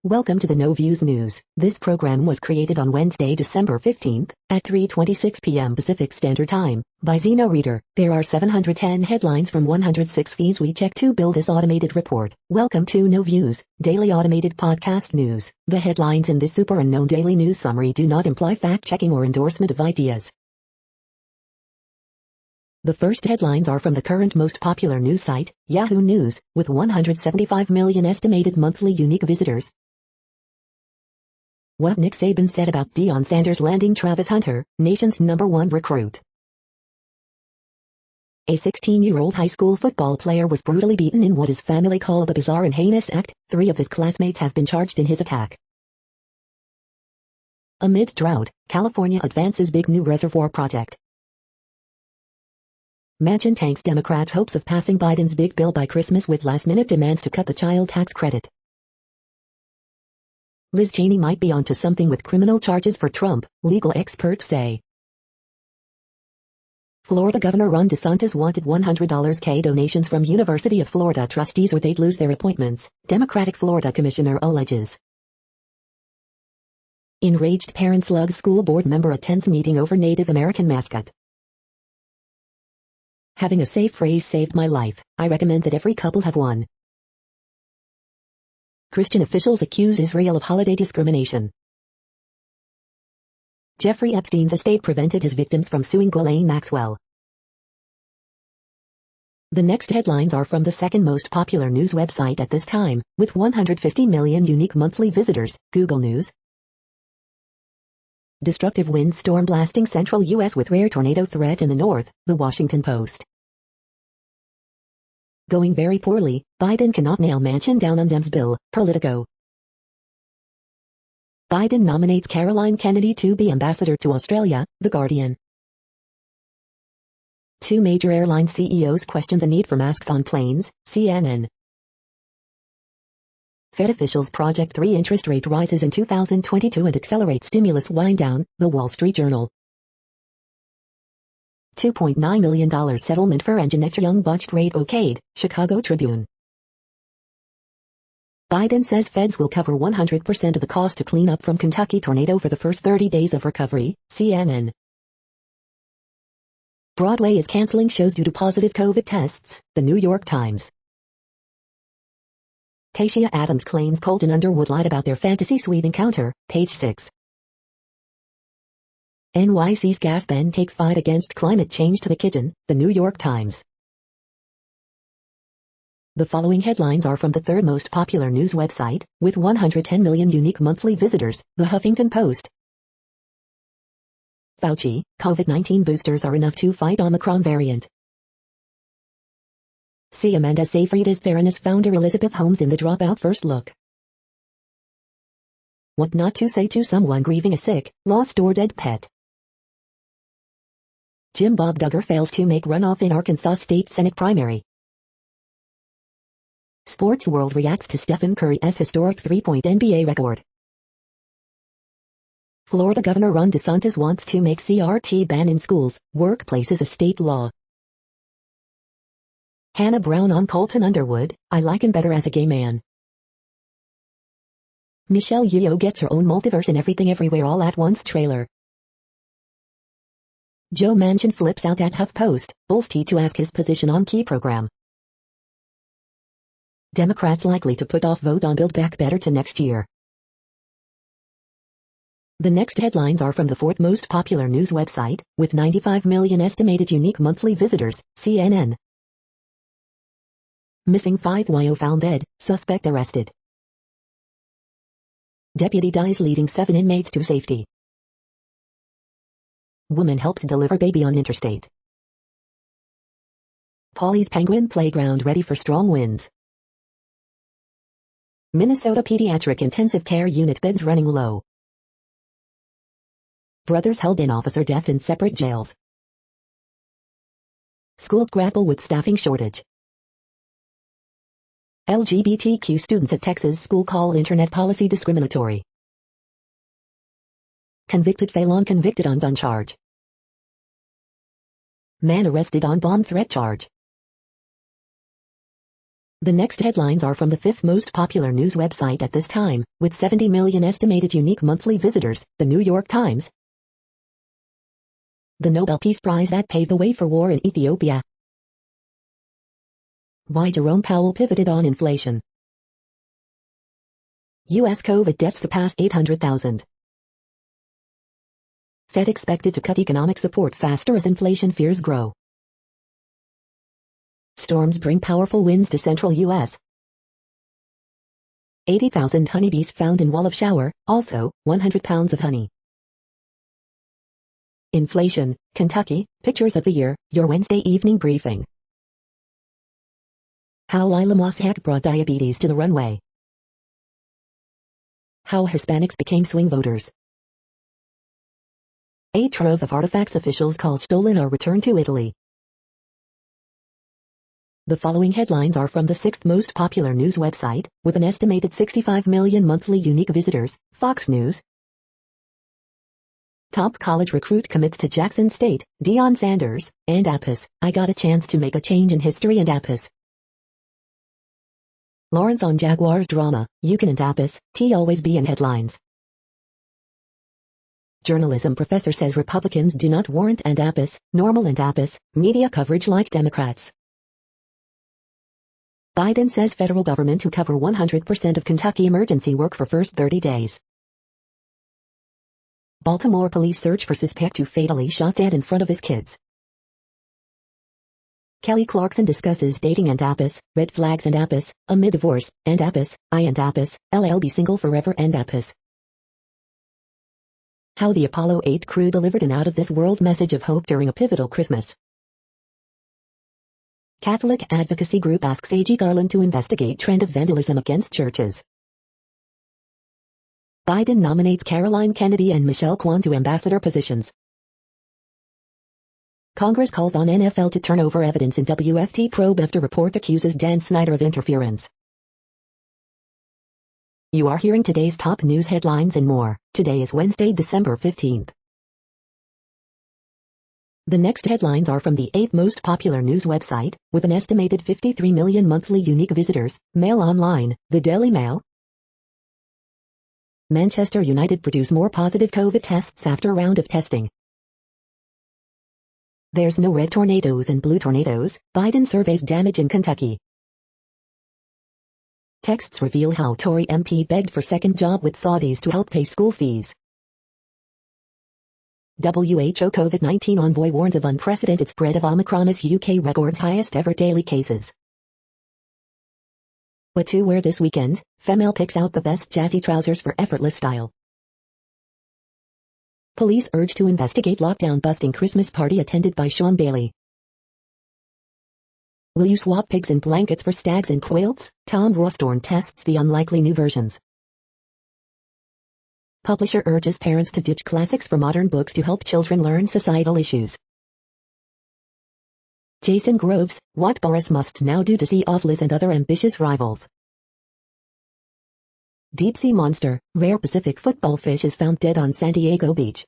Welcome to the No Views News. This program was created on Wednesday, December 15th, at 3:26 p.m. Pacific Standard Time, by Zeno Reader. There are 710 headlines from 106 feeds we check to build this automated report. Welcome to No Views, daily automated podcast news. The headlines in this super unknown daily news summary do not imply fact-checking or endorsement of ideas. The first headlines are from the current most popular news site, Yahoo News, with 175 million estimated monthly unique visitors. What Nick Saban said about Deion Sanders landing Travis Hunter, nation's #1 recruit. A 16-year-old high school football player was brutally beaten in what his family called a bizarre and heinous act. 3 of his classmates have been charged in his attack. Amid drought, California advances big new reservoir project. Manchin tanks Democrats' hopes of passing Biden's big bill by Christmas with last-minute demands to cut the child tax credit. Liz Cheney might be onto something with criminal charges for Trump, legal experts say. Florida Governor Ron DeSantis wanted $100K donations from University of Florida trustees or they'd lose their appointments, Democratic Florida commissioner alleges. Enraged parent slugs school board member attends meeting over Native American mascot. Having a safe phrase saved my life. I recommend that every couple have one. Christian officials accuse Israel of holiday discrimination. Jeffrey Epstein's estate prevented his victims from suing Ghislaine Maxwell. The next headlines are from the second most popular news website at this time, with 150 million unique monthly visitors, Google News. Destructive windstorm blasting central U.S. with rare tornado threat in the north, The Washington Post. Going very poorly, Biden cannot nail Manchin down on Dems bill, Politico. Biden nominates Caroline Kennedy to be ambassador to Australia, The Guardian. 2 major airline CEOs question the need for masks on planes, CNN. Fed officials project 3 interest rate rises in 2022 and accelerate stimulus wind down, The Wall Street Journal. $2.9 million settlement for Engineer Young botched raid okayed, Chicago Tribune. Biden says feds will cover 100% of the cost to clean up from Kentucky tornado for the first 30 days of recovery, CNN. Broadway is canceling shows due to positive COVID tests, The New York Times. Tashia Adams claims Colton Underwood lied about their fantasy suite encounter, page 6. NYC's gas ban takes fight against climate change to the kitchen, The New York Times. The following headlines are from the third most popular news website, with 110 million unique monthly visitors, The Huffington Post. Fauci, COVID-19 boosters are enough to fight Omicron variant. See Amanda Seyfried as Fairness founder Elizabeth Holmes in the Dropout first look. What not to say to someone grieving a sick, lost or dead pet. Jim Bob Duggar fails to make runoff in Arkansas State Senate primary. Sports World reacts to Stephen Curry's historic 3-point NBA record. Florida Governor Ron DeSantis wants to make CRT ban in schools, workplaces a state law. Hannah Brown on Colton Underwood, I like him better as a gay man. Michelle Yeoh gets her own multiverse in Everything Everywhere All at Once trailer. Joe Manchin flips out at HuffPost, Bulls to ask his position on key program. Democrats likely to put off vote on Build Back Better to next year. The next headlines are from the fourth most popular news website, with 95 million estimated unique monthly visitors, CNN. Missing 5 YO found dead, suspect arrested. Deputy dies leading 7 inmates to safety. Woman helps deliver baby on interstate. Pawleys Penguin Playground ready for strong winds. Minnesota Pediatric Intensive Care Unit beds running low. Brothers held in officer death in separate jails. Schools grapple with staffing shortage. LGBTQ students at Texas school call internet policy discriminatory. Convicted felon convicted on gun charge. Man arrested on bomb threat charge. The next headlines are from the fifth most popular news website at this time, with 70 million estimated unique monthly visitors, the New York Times. The Nobel Peace Prize that paved the way for war in Ethiopia. Why Jerome Powell pivoted on inflation. U.S. COVID deaths surpass 800,000. Fed expected to cut economic support faster as inflation fears grow. Storms bring powerful winds to central U.S. 80,000 honeybees found in wall of shower, also, 100 pounds of honey. Inflation, Kentucky, pictures of the year, your Wednesday evening briefing. How Lila Moss hack brought diabetes to the runway. How Hispanics became swing voters. A trove of artifacts officials call stolen are returned to Italy. The following headlines are from the sixth most popular news website, with an estimated 65 million monthly unique visitors, Fox News. Top college recruit commits to Jackson State, Deion Sanders, and Apis, I got a chance to make a change in history and Apis. Lawrence on Jaguars drama, Yukon and Apis, always be in headlines. Journalism professor says Republicans do not warrant and Apis, normal and Apis, media coverage like Democrats. Biden says federal government to cover 100% of Kentucky emergency work for first 30 days. Baltimore police search for suspect who fatally shot dead in front of his kids. Kelly Clarkson discusses dating and Apis, red flags and Apis, amid divorce, and Apis, I and Apis, LL be single forever and Apis. How the Apollo 8 crew delivered an out-of-this-world message of hope during a pivotal Christmas. Catholic advocacy group asks A.G. Garland to investigate trend of vandalism against churches. Biden nominates Caroline Kennedy and Michelle Kwan to ambassador positions. Congress calls on NFL to turn over evidence in WFT probe after report accuses Dan Snyder of interference. You are hearing today's top news headlines and more. Today is Wednesday, December 15th. The next headlines are from the eighth most popular news website, with an estimated 53 million monthly unique visitors, Mail Online, the Daily Mail. Manchester United produce more positive COVID tests after round of testing. There's no red tornadoes and blue tornadoes, Biden surveys damage in Kentucky. Texts reveal how Tory MP begged for second job with Saudis to help pay school fees. WHO COVID-19 envoy warns of unprecedented spread of Omicron as UK records highest ever daily cases. What to wear this weekend? Female picks out the best jazzy trousers for effortless style. Police urge to investigate lockdown busting Christmas party attended by Sean Bailey. Will you swap pigs and blankets for stags and quilts? Tom Rawstorn tests the unlikely new versions. Publisher urges parents to ditch classics for modern books to help children learn societal issues. Jason Groves, what Boris must now do to see off Liz and other ambitious rivals. Deep-sea monster, rare Pacific football fish is found dead on San Diego beach.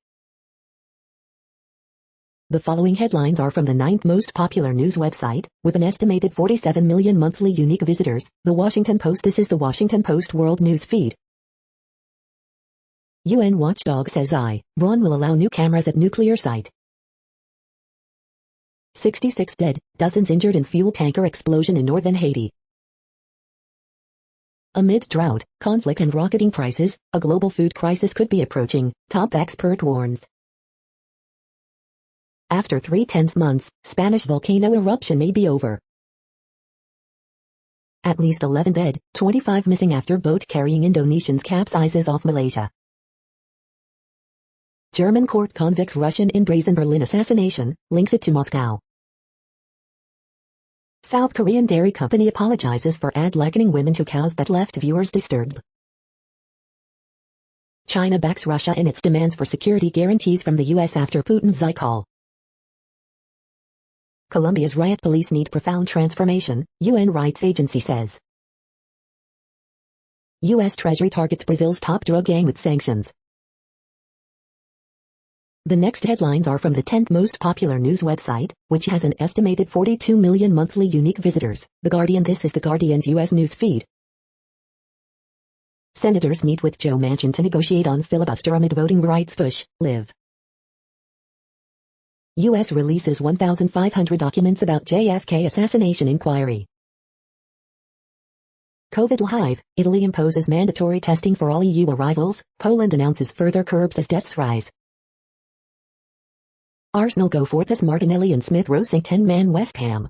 The following headlines are from the ninth most popular news website, with an estimated 47 million monthly unique visitors, The Washington Post. This is The Washington Post World News Feed. UN watchdog says Iran will allow new cameras at nuclear site. 66 dead, dozens injured in fuel tanker explosion in northern Haiti. Amid drought, conflict and rocketing prices, a global food crisis could be approaching, top expert warns. After 3 tense months, Spanish volcano eruption may be over. At least 11 dead, 25 missing after boat carrying Indonesians capsizes off Malaysia. German court convicts Russian in brazen Berlin assassination, links it to Moscow. South Korean dairy company apologizes for ad likening women to cows that left viewers disturbed. China backs Russia in its demands for security guarantees from the U.S. after Putin's Xi call. Colombia's riot police need profound transformation, UN rights agency says. U.S. Treasury targets Brazil's top drug gang with sanctions. The next headlines are from the 10th most popular news website, which has an estimated 42 million monthly unique visitors, The Guardian. This is The Guardian's U.S. news feed. Senators meet with Joe Manchin to negotiate on filibuster amid voting rights push, live. U.S. releases 1,500 documents about JFK assassination inquiry. COVID live, Italy imposes mandatory testing for all EU arrivals, Poland announces further curbs as deaths rise. Arsenal go forth as Martinelli and Smith roasting 10-man West Ham.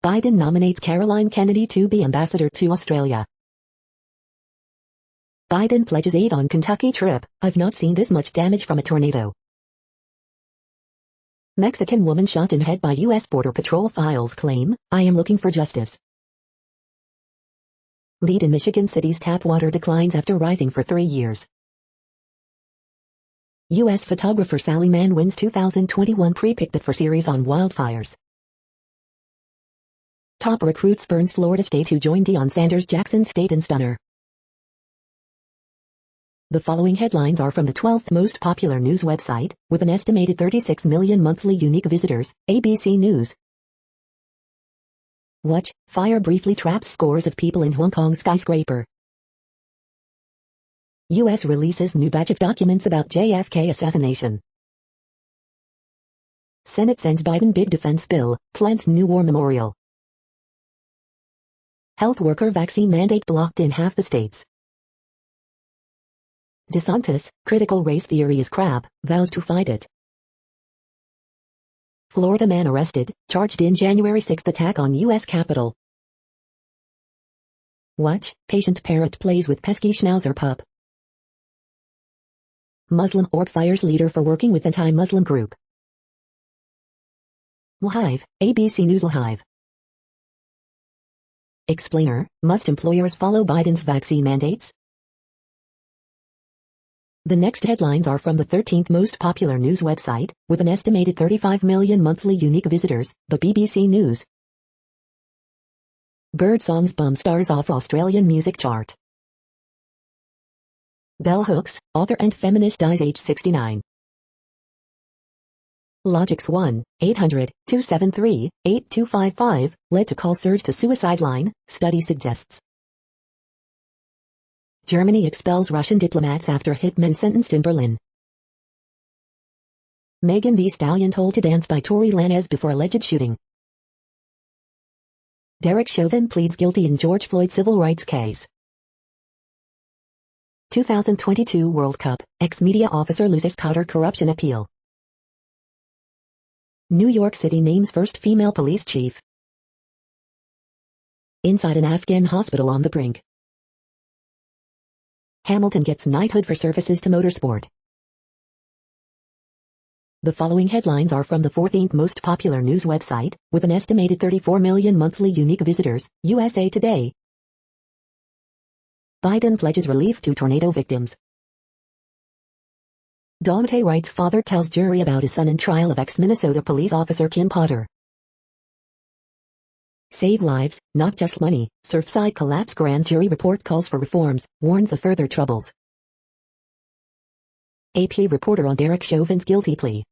Biden nominates Caroline Kennedy to be ambassador to Australia. Biden pledges aid on Kentucky trip, I've not seen this much damage from a tornado. Mexican woman shot in head by U.S. Border Patrol files claim, I am looking for justice. Lead in Michigan City's tap water declines after rising for 3 years. U.S. photographer Sally Mann wins 2021 Pre-Pictet for series on wildfires. Top recruit spurns Florida State to join Deion Sanders' Jackson State in stunner. The following headlines are from the 12th most popular news website, with an estimated 36 million monthly unique visitors, ABC News. Watch, fire briefly traps scores of people in Hong Kong skyscraper. U.S. releases new batch of documents about JFK assassination. Senate sends Biden big defense bill, plans new war memorial. Health worker vaccine mandate blocked in half the states. DeSantis, critical race theory is crap, vows to fight it. Florida man arrested, charged in January 6 attack on U.S. Capitol. Watch, patient parrot plays with pesky schnauzer pup. Muslim org fires leader for working with anti-Muslim group. Live, ABC News Live. Explainer, must employers follow Biden's vaccine mandates? The next headlines are from the 13th most popular news website, with an estimated 35 million monthly unique visitors, the BBC News. Birdsong's Bum stars off Australian music chart. Bell Hooks, author and feminist, dies age 69. Logic's 1-800-273-8255, led to call surge to suicide line, study suggests. Germany expels Russian diplomats after hitmen sentenced in Berlin. Megan Thee Stallion told to dance by Tory Lanez before alleged shooting. Derek Chauvin pleads guilty in George Floyd civil rights case. 2022 World Cup, ex-media officer loses Qatar corruption appeal. New York City names first female police chief. Inside an Afghan hospital on the brink. Hamilton gets knighthood for services to motorsport. The following headlines are from the 14th most popular news website, with an estimated 34 million monthly unique visitors, USA Today. Biden pledges relief to tornado victims. Dante Wright's father tells jury about his son in trial of ex-Minnesota police officer Kim Potter. Save lives, not just money. Surfside collapse grand jury report calls for reforms, warns of further troubles. AP reporter on Derek Chauvin's guilty plea.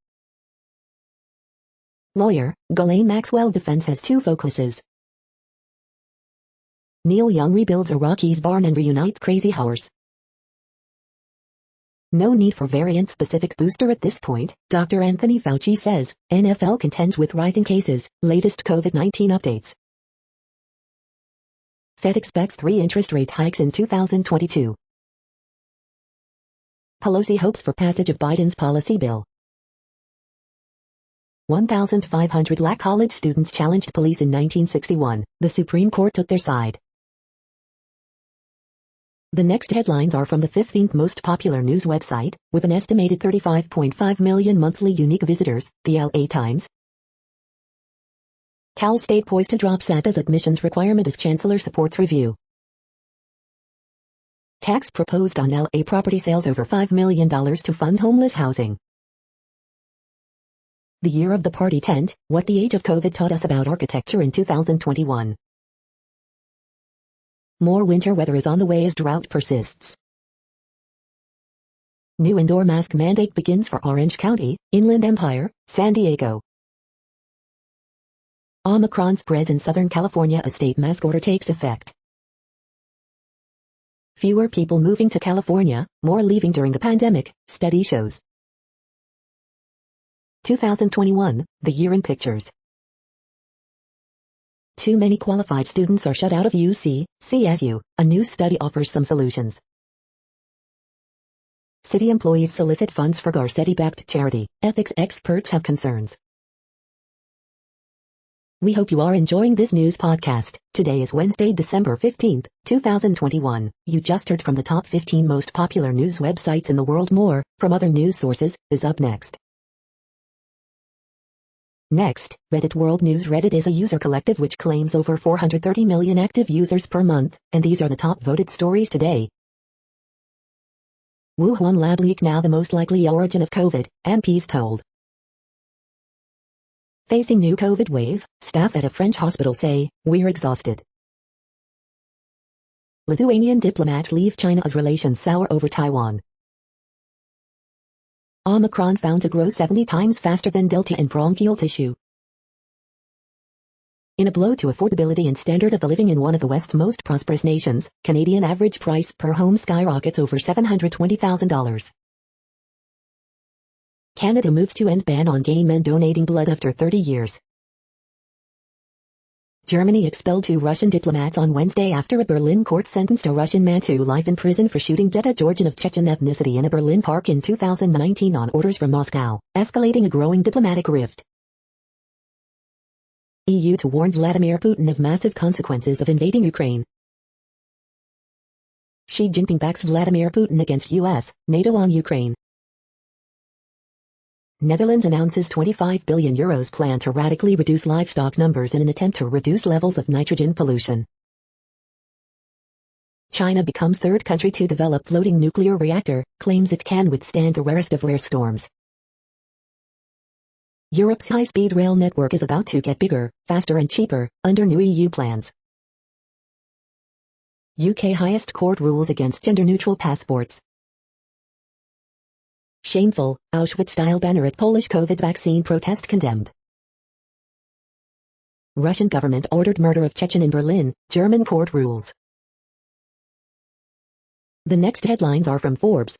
Lawyer, Ghislaine Maxwell defense has two focuses. Neil Young rebuilds Iraqi's barn and reunites Crazy Horse. No need for variant-specific booster at this point, Dr. Anthony Fauci says. NFL contends with rising cases, latest COVID-19 updates. Fed expects 3 interest rate hikes in 2022. Pelosi hopes for passage of Biden's policy bill. 1,500 black college students challenged police in 1961. The Supreme Court took their side. The next headlines are from the 15th most popular news website, with an estimated 35.5 million monthly unique visitors, the LA Times. Cal State poised to drop SATA's admissions requirement as Chancellor supports review. Tax proposed on LA property sales over $5 million to fund homeless housing. The year of the party tent, what the age of COVID taught us about architecture in 2021. More winter weather is on the way as drought persists. New indoor mask mandate begins for Orange County, Inland Empire, San Diego. Omicron spreads in Southern California. A state mask order takes effect. Fewer people moving to California, more leaving during the pandemic, study shows. 2021, the year in pictures. Too many qualified students are shut out of UC.CSU. A new study offers some solutions. City employees solicit funds for Garcetti-backed charity. Ethics experts have concerns. We hope you are enjoying this news podcast. Today is Wednesday, December 15th, 2021. You just heard from the top 15 most popular news websites in the world. More from other news sources is up next. Next, Reddit World News. Reddit is a user collective which claims over 430 million active users per month, and these are the top voted stories today. Wuhan lab leak now the most likely origin of COVID, MPs told. Facing new COVID wave, staff at a French hospital say, "We're exhausted." Lithuanian diplomat leave China as relations sour over Taiwan. Omicron found to grow 70 times faster than Delta in bronchial tissue. In a blow to affordability and standard of the living in one of the West's most prosperous nations, Canadian average price per home skyrockets over $720,000. Canada moves to end ban on gay men donating blood after 30 years. Germany expelled 2 Russian diplomats on Wednesday after a Berlin court sentenced a Russian man to life in prison for shooting dead a Georgian of Chechen ethnicity in a Berlin park in 2019 on orders from Moscow, escalating a growing diplomatic rift. EU to warn Vladimir Putin of massive consequences of invading Ukraine. Xi Jinping backs Vladimir Putin against US, NATO on Ukraine. Netherlands announces €25 billion plan to radically reduce livestock numbers in an attempt to reduce levels of nitrogen pollution. China becomes third country to develop floating nuclear reactor, claims it can withstand the rarest of rare storms. Europe's high-speed rail network is about to get bigger, faster and cheaper, under new EU plans. UK highest court rules against gender-neutral passports. Shameful, Auschwitz-style banner at Polish COVID vaccine protest condemned. Russian government ordered murder of Chechen in Berlin, German court rules. The next headlines are from Forbes.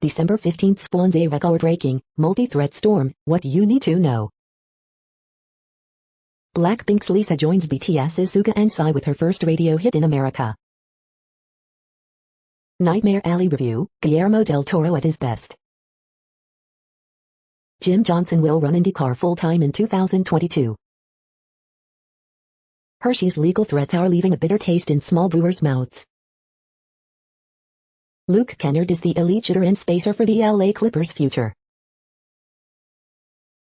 December 15th spawns a record-breaking, multi-threat storm, what you need to know. Blackpink's Lisa joins BTS's Suga and Psy with her first radio hit in America. Nightmare Alley review, Guillermo del Toro at his best. Jim Johnson will run IndyCar full-time in 2022. Hershey's legal threats are leaving a bitter taste in small brewers' mouths. Luke Kennard is the elite shooter and spacer for the LA Clippers' future.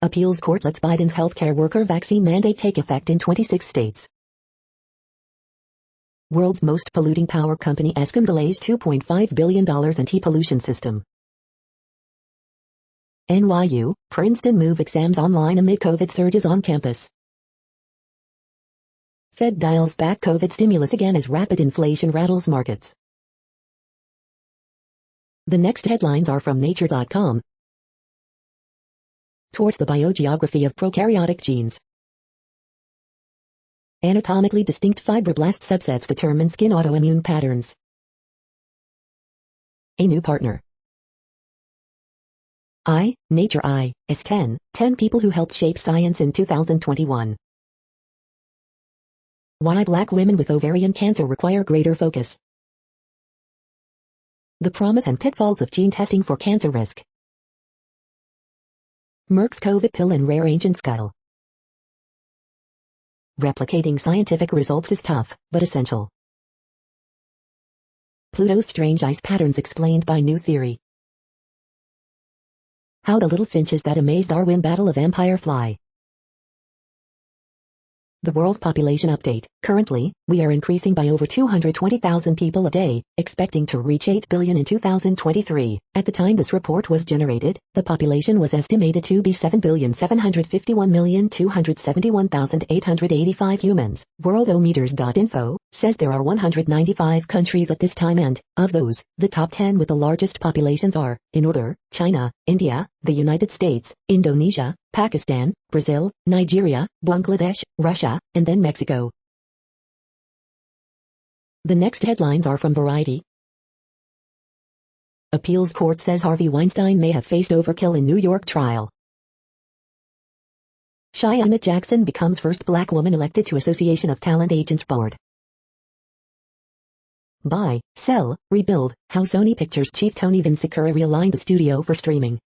Appeals court lets Biden's healthcare worker vaccine mandate take effect in 26 states. World's most polluting power company Eskom delays $2.5 billion anti-pollution system. NYU, Princeton move exams online amid COVID surges on campus. Fed dials back COVID stimulus again as rapid inflation rattles markets. The next headlines are from Nature.com. Towards the biogeography of prokaryotic genes. Anatomically distinct fibroblast subsets determine skin autoimmune patterns. A new partner. Nature is 10 people who helped shape science in 2021. Why black women with ovarian cancer require greater focus. The promise and pitfalls of gene testing for cancer risk. Merck's COVID pill and rare ancient skull. Replicating scientific results is tough, but essential. Pluto's strange ice patterns explained by new theory. How the little finches that amazed Darwin Battle of Empire fly. The world population update. Currently, we are increasing by over 220,000 people a day, expecting to reach 8 billion in 2023. At the time this report was generated, the population was estimated to be 7,751,271,885 humans. Worldometers.info says there are 195 countries at this time and, of those, the top 10 with the largest populations are, in order, China, India, the United States, Indonesia, Pakistan, Brazil, Nigeria, Bangladesh, Russia, and then Mexico. The next headlines are from Variety. Appeals court says Harvey Weinstein may have faced overkill in New York trial. Shayanna Jackson becomes first black woman elected to Association of Talent Agents Board. Buy, sell, rebuild, how Sony Pictures chief Tony Vinciquerra realigned the studio for streaming.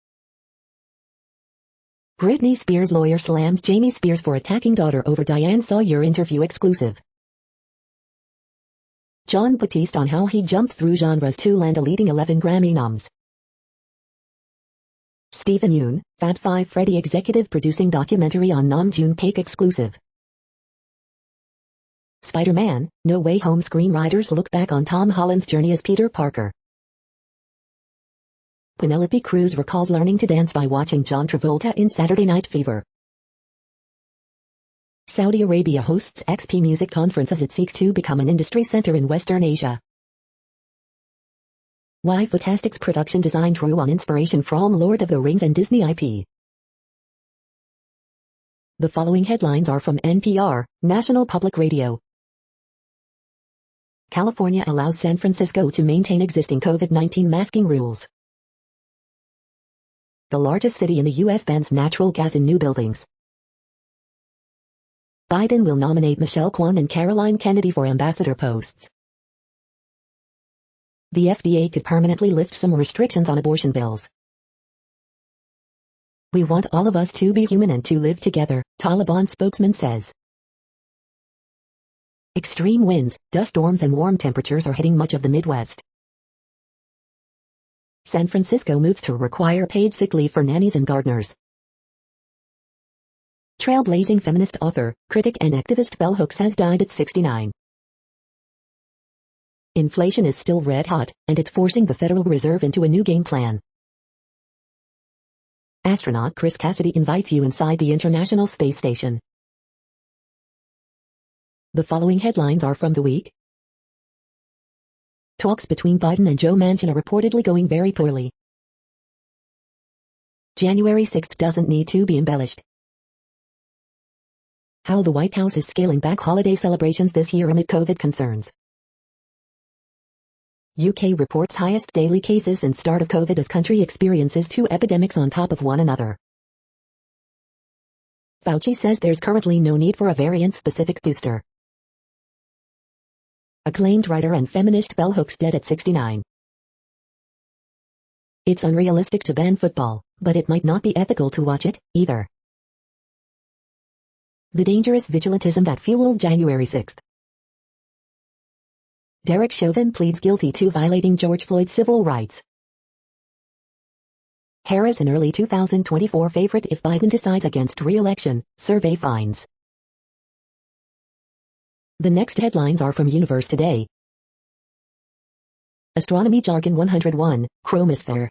Britney Spears lawyer slams Jamie Spears for attacking daughter over Diane Sawyer interview exclusive. Jon Batiste on how he jumped through genres to land a leading 11 Grammy noms. Stephen Yeun, Fab 5 Freddy executive producing documentary on Namjoon Paik exclusive. Spider-Man, No Way Home screenwriters look back on Tom Holland's journey as Peter Parker. Penelope Cruz recalls learning to dance by watching John Travolta in Saturday Night Fever. Saudi Arabia hosts XP Music Conference as it seeks to become an industry center in Western Asia. Why Fantastic's production design drew on inspiration from Lord of the Rings and Disney IP. The following headlines are from NPR, National Public Radio. California allows San Francisco to maintain existing COVID-19 masking rules. The largest city in the U.S. bans natural gas in new buildings. Biden will nominate Michelle Kwan and Caroline Kennedy for ambassador posts. The FDA could permanently lift some restrictions on abortion bills. We want all of us to be human and to live together, Taliban spokesman says. Extreme winds, dust storms and warm temperatures are hitting much of the Midwest. San Francisco moves to require paid sick leave for nannies and gardeners. Trailblazing feminist author, critic and activist Bell Hooks has died at 69. Inflation is still red hot, and it's forcing the Federal Reserve into a new game plan. Astronaut Chris Cassidy invites you inside the International Space Station. The following headlines are from The Week. Talks between Biden and Joe Manchin are reportedly going very poorly. January 6th doesn't need to be embellished. How the White House is scaling back holiday celebrations this year amid COVID concerns. UK reports highest daily cases since start of COVID as country experiences two epidemics on top of one another. Fauci says there's currently no need for a variant-specific booster. Acclaimed writer and feminist Bell Hooks dead at 69. It's unrealistic to ban football, but it might not be ethical to watch it, either. The dangerous vigilantism that fueled January 6th. Derek Chauvin pleads guilty to violating George Floyd's civil rights. Harris in early 2024 favorite if Biden decides against re-election, survey finds. The next headlines are from Universe Today. Astronomy Jargon 101, Chromosphere.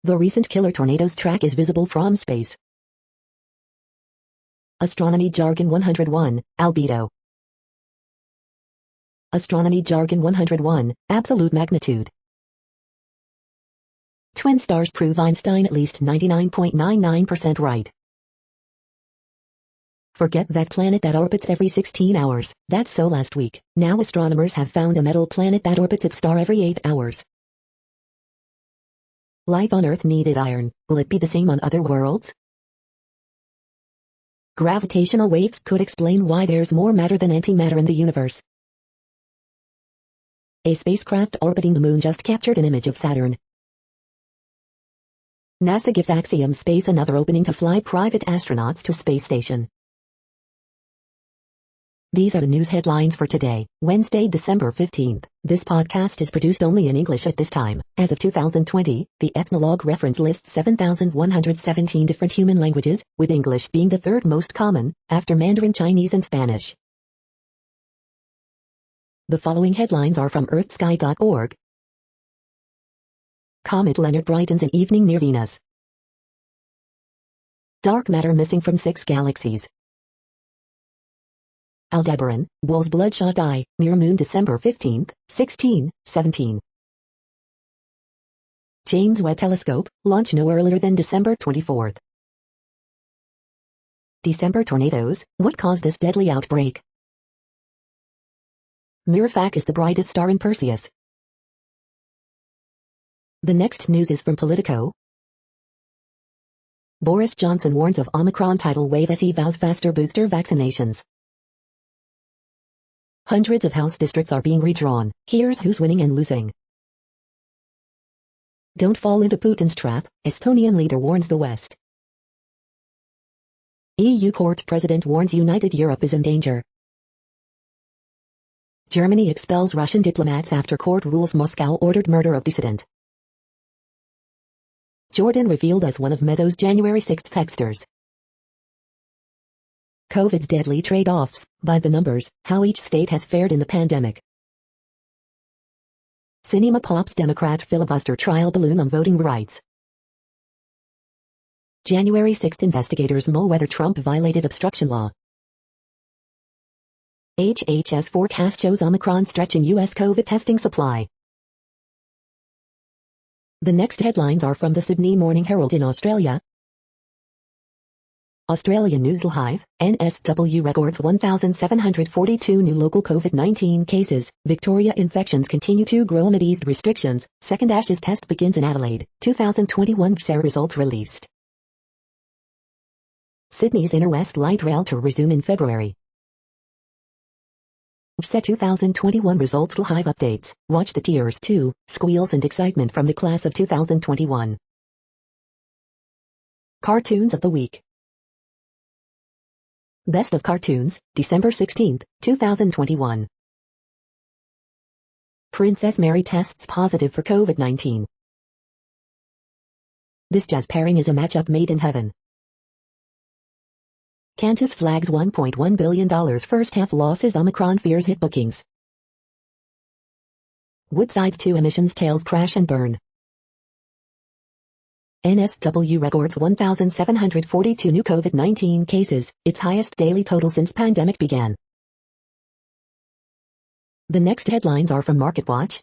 The recent killer tornado's track is visible from space. Astronomy Jargon 101, Albedo. Astronomy Jargon 101, Absolute Magnitude. Twin stars prove Einstein at least 99.99% right. Forget that planet that orbits every 16 hours, that's so last week. Now astronomers have found a metal planet that orbits its star every 8 hours. Life on Earth needed iron, will it be the same on other worlds? Gravitational waves could explain why there's more matter than antimatter in the universe. A spacecraft orbiting the moon just captured an image of Saturn. NASA gives Axiom Space another opening to fly private astronauts to space station. These are the news headlines for today, Wednesday, December 15th. This podcast is produced only in English at this time. As of 2020, the Ethnologue reference lists 7,117 different human languages, with English being the third most common, after Mandarin Chinese and Spanish. The following headlines are from earthsky.org. Comet Leonard brightens in evening near Venus. Dark matter missing from 6 galaxies. Aldebaran, Bull's bloodshot eye, near moon December 15th, 1617. James Webb Telescope, launch no earlier than December 24th. December tornadoes, what caused this deadly outbreak? Mirifac is the brightest star in Perseus. The next news is from Politico. Boris Johnson warns of Omicron tidal wave as he vows faster booster vaccinations. Hundreds of House districts are being redrawn. Here's who's winning and losing. Don't fall into Putin's trap, Estonian leader warns the West. EU court president warns United Europe is in danger. Germany expels Russian diplomats after court rules Moscow ordered murder of dissident. Jordan revealed as one of Meadows' January 6 texters. COVID's deadly trade-offs, by the numbers, how each state has fared in the pandemic. Cinema pops Democrats filibuster trial balloon on voting rights. January 6 investigators mull whether Trump violated obstruction law. HHS forecast shows Omicron stretching U.S. COVID testing supply. The next headlines are from the Sydney Morning Herald in Australia. Australian News Live, NSW records 1,742 new local COVID-19 cases. Victoria infections continue to grow amid eased restrictions. Second Ashes test begins in Adelaide. 2021 VSER results released. Sydney's Inner West Light Rail to resume in February. VSER 2021 results live updates. Watch the tears too, squeals and excitement from the class of 2021. Cartoons of the week. Best of Cartoons, December 16, 2021. Princess Mary tests positive for COVID-19. This jazz pairing is a matchup made in heaven. Qantas flags $1.1 billion first half losses. Omicron fears hit bookings. Woodside's 2 emissions tails crash and burn. NSW records 1,742 new COVID-19 cases, its highest daily total since pandemic began. The next headlines are from MarketWatch.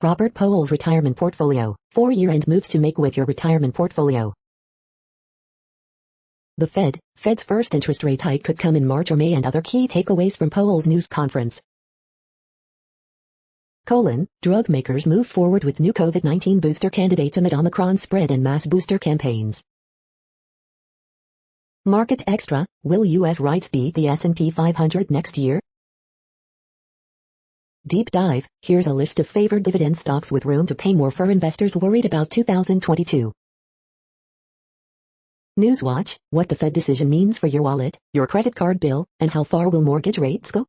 Robert Powell's retirement portfolio, 4-year-end moves to make with your retirement portfolio. The Fed's first interest rate hike could come in March or May, and other key takeaways from Powell's news conference. Drug makers move forward with new COVID-19 booster candidates amid Omicron spread and mass booster campaigns. Market Extra, will U.S. REITs beat the S&P 500 next year? Deep Dive, here's a list of favored dividend stocks with room to pay more for investors worried about 2022. Newswatch, what the Fed decision means for your wallet, your credit card bill, and how far will mortgage rates go?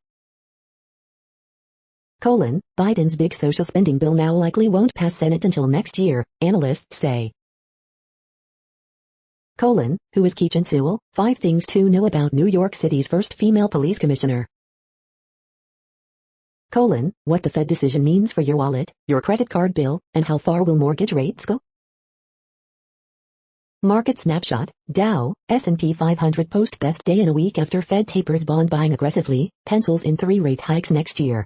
Biden's big social spending bill now likely won't pass Senate until next year, analysts say. Who is Keechant Sewell? 5 things to know about New York City's first female police commissioner. What the Fed decision means for your wallet, your credit card bill, and how far will mortgage rates go? Market Snapshot, Dow, S&P 500 post best day in a week after Fed tapers bond buying aggressively, pencils in 3 rate hikes next year.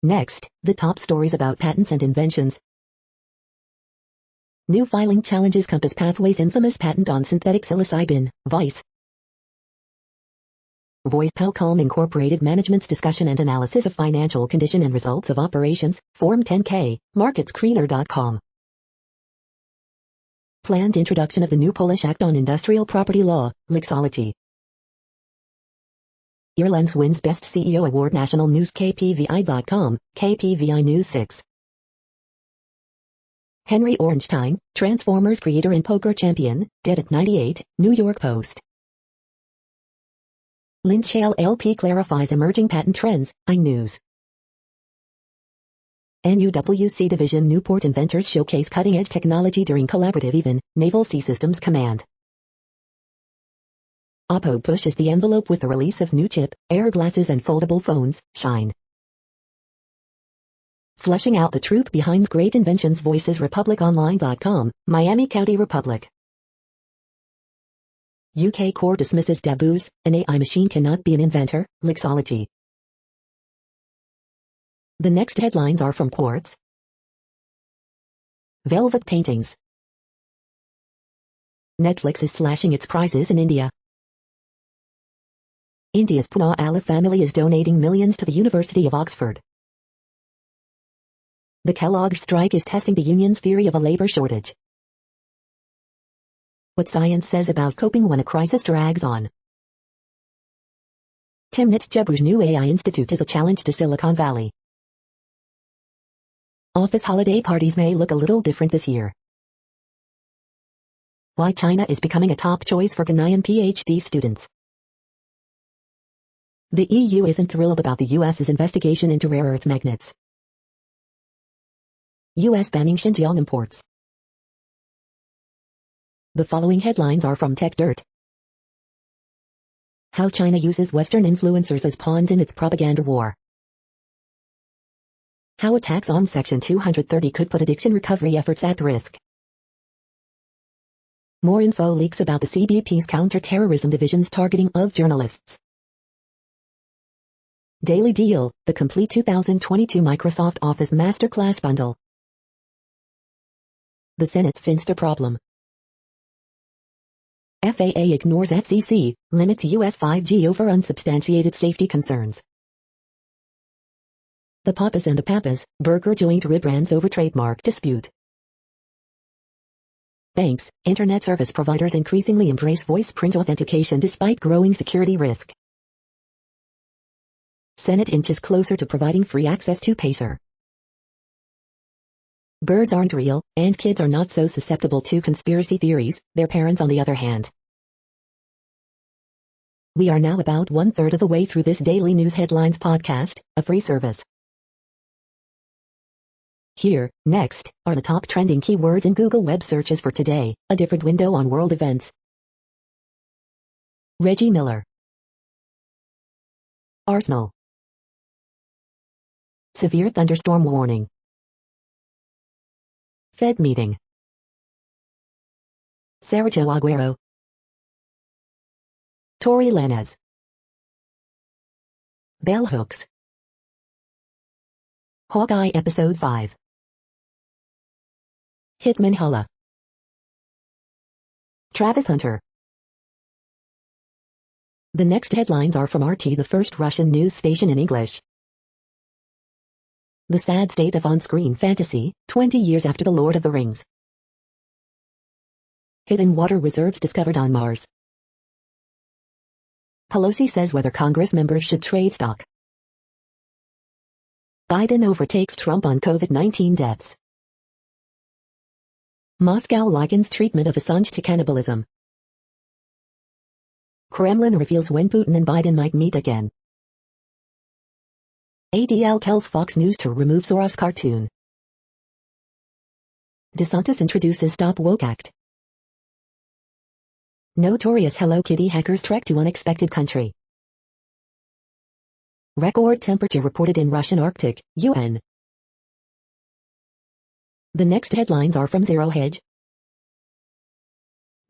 Next, the top stories about patents and inventions. New filing challenges Compass Pathways' infamous patent on synthetic psilocybin, Vice. Voice Pelcom Incorporated management's discussion and analysis of financial condition and results of operations, Form 10-K, MarketScreener.com. Planned introduction of the new Polish Act on Industrial Property Law, Lexology. Irlands wins Best CEO Award. National News. KPVI.com, KPVI News 6. Henry Ornstein, Transformers creator and poker champion, dead at 98, New York Post. Lynch LLP clarifies emerging patent trends, iNews. NUWC Division Newport inventors showcase cutting-edge technology during collaborative even, Naval Sea Systems Command. Oppo pushes the envelope with the release of new chip, Air glasses and foldable phones, Shine. Fleshing out the truth behind great inventions voices RepublicOnline.com, Miami County Republic. UK court dismisses taboos, an AI machine cannot be an inventor, Lexology. The next headlines are from Quartz. Velvet paintings. Netflix is slashing its prices in India. India's Poonawalla family is donating millions to the University of Oxford. The Kellogg's strike is testing the union's theory of a labor shortage. What science says about coping when a crisis drags on. Timnit Gebru's new AI Institute is a challenge to Silicon Valley. Office holiday parties may look a little different this year. Why China is becoming a top choice for Ghanaian PhD students. The EU isn't thrilled about the US's investigation into rare earth magnets. US banning Xinjiang imports. The following headlines are from Tech Dirt. How China uses Western influencers as pawns in its propaganda war. How attacks on Section 230 could put addiction recovery efforts at risk. More info leaks about the CBP's counter-terrorism division's targeting of journalists. Daily Deal, the complete 2022 Microsoft Office Masterclass Bundle. The Senate's Finsta problem. FAA ignores FCC, limits US 5G over unsubstantiated safety concerns. The Papas and the Papas, burger joint rebrands over trademark dispute. Banks, internet service providers increasingly embrace voice print authentication despite growing security risk. Senate inches closer to providing free access to Pacer. Birds aren't real, and kids are not so susceptible to conspiracy theories, their parents on the other hand. We are now about 1/3 of the way through this daily news headlines podcast, a free service. Here, next, are the top trending keywords in Google web searches for today, a different window on world events. Reggie Miller. Arsenal. Severe thunderstorm warning. Fed meeting. Sergio Aguero. Tory Lanez. Bell hooks. Hawkeye Episode 5. Hitman Hulla. Travis Hunter. The next headlines are from RT, the first Russian news station in English. The sad state of on-screen fantasy, 20 years after The Lord of the Rings. Hidden water reserves discovered on Mars. Pelosi says whether Congress members should trade stock. Biden overtakes Trump on COVID-19 deaths. Moscow likens treatment of Assange to cannibalism. Kremlin reveals when Putin and Biden might meet again. ADL tells Fox News to remove Soros cartoon. DeSantis introduces Stop Woke Act. Notorious Hello Kitty hackers trek to unexpected country. Record temperature reported in Russian Arctic, UN. The next headlines are from Zero Hedge.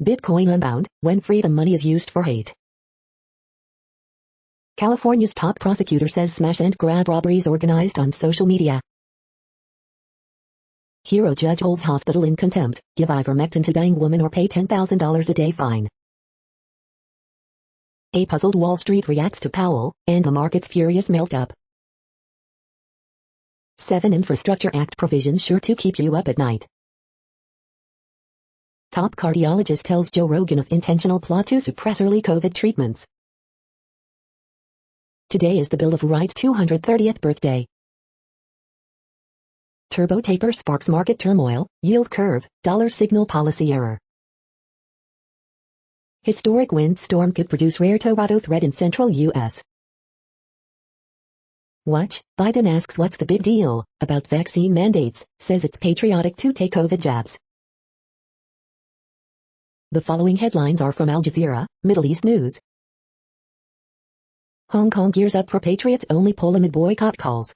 Bitcoin unbound, when freedom money is used for hate. California's top prosecutor says smash and grab robberies organized on social media. Hero judge holds hospital in contempt, give ivermectin to dying woman or pay $10,000 a day fine. A puzzled Wall Street reacts to Powell, and the market's furious melt-up. 7 Infrastructure Act provisions sure to keep you up at night. Top cardiologist tells Joe Rogan of intentional plot to suppress early COVID treatments. Today is the Bill of Rights' 230th birthday. Turbo taper sparks market turmoil, yield curve, dollar signal policy error. Historic windstorm could produce rare tornado threat in central U.S. Watch, Biden asks what's the big deal about vaccine mandates, says it's patriotic to take COVID jabs. The following headlines are from Al Jazeera, Middle East News. Hong Kong gears up for Patriots-only poll amid boycott calls.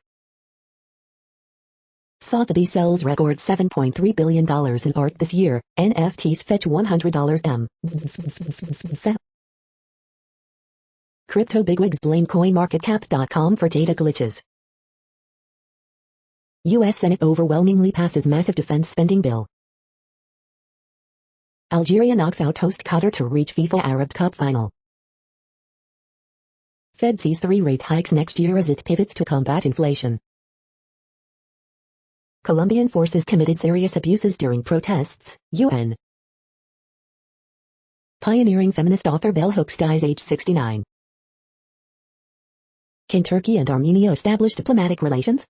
Sotheby's sells record $7.3 billion in art this year, NFTs fetch $100 m. Crypto bigwigs blame CoinMarketCap.com for data glitches. U.S. Senate overwhelmingly passes massive defense spending bill. Algeria knocks out host Qatar to reach FIFA Arab Cup final. Fed sees 3 rate hikes next year as it pivots to combat inflation. Colombian forces committed serious abuses during protests, UN. Pioneering feminist author Bell Hooks dies age 69. Can Turkey and Armenia establish diplomatic relations?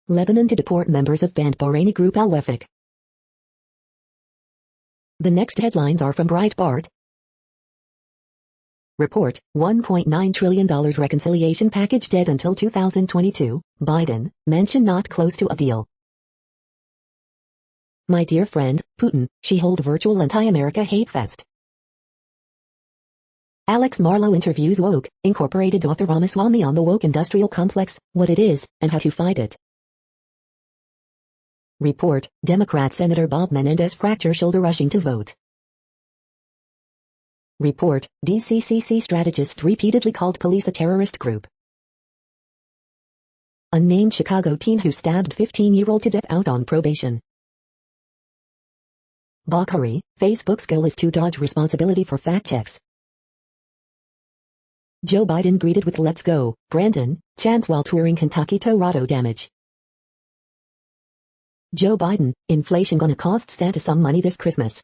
Lebanon to deport members of banned Bahraini group al-Wefaq. The next headlines are from Breitbart. Report, $1.9 trillion reconciliation package dead until 2022, Biden, mention not close to a deal. My dear friend, Putin, she hold virtual anti-America hate fest. Alex Marlow interviews Woke, Incorporated author Ramaswamy on the woke industrial complex, what it is, and how to fight it. Report, Democrat Senator Bob Menendez fracture shoulder rushing to vote. Report, DCCC strategist repeatedly called police a terrorist group. Unnamed Chicago teen who stabbed 15-year-old to death out on probation. Bakari, Facebook's goal is to dodge responsibility for fact checks. Joe Biden greeted with "Let's go, Brandon" chants while touring Kentucky Tornado damage. Joe Biden, inflation gonna cost Santa some money this Christmas.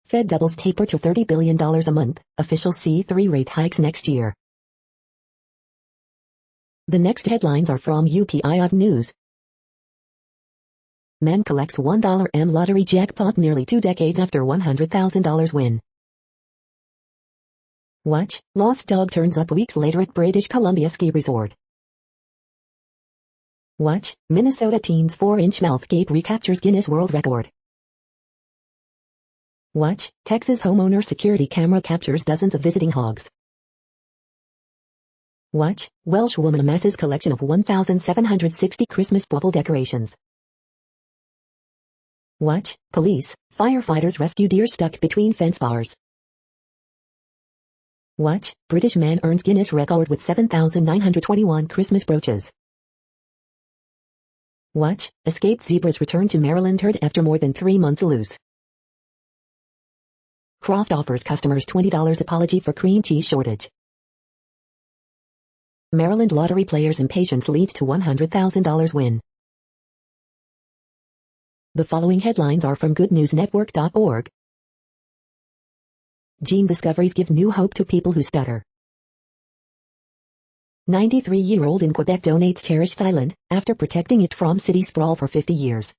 Fed doubles taper to $30 billion a month, officials see 3 rate hikes next year. The next headlines are from UPI News. Man collects $1 M lottery jackpot nearly 2 decades after $100,000 win. Watch, lost dog turns up weeks later at British Columbia ski resort. Watch, Minnesota teen's 4-inch mouth gape recaptures Guinness World Record. Watch, Texas homeowner security camera captures dozens of visiting hogs. Watch, Welsh woman amasses collection of 1,760 Christmas bubble decorations. Watch, police, firefighters rescue deer stuck between fence bars. Watch, British man earns Guinness record with 7,921 Christmas brooches. Watch, escaped zebras return to Maryland herd after more than 3 months loose. Kraft offers customers $20 apology for cream cheese shortage. Maryland lottery players' impatience leads to $100,000 win. The following headlines are from goodnewsnetwork.org. Gene discoveries give new hope to people who stutter. 93-year-old in Quebec donates cherished island after protecting it from city sprawl for 50 years.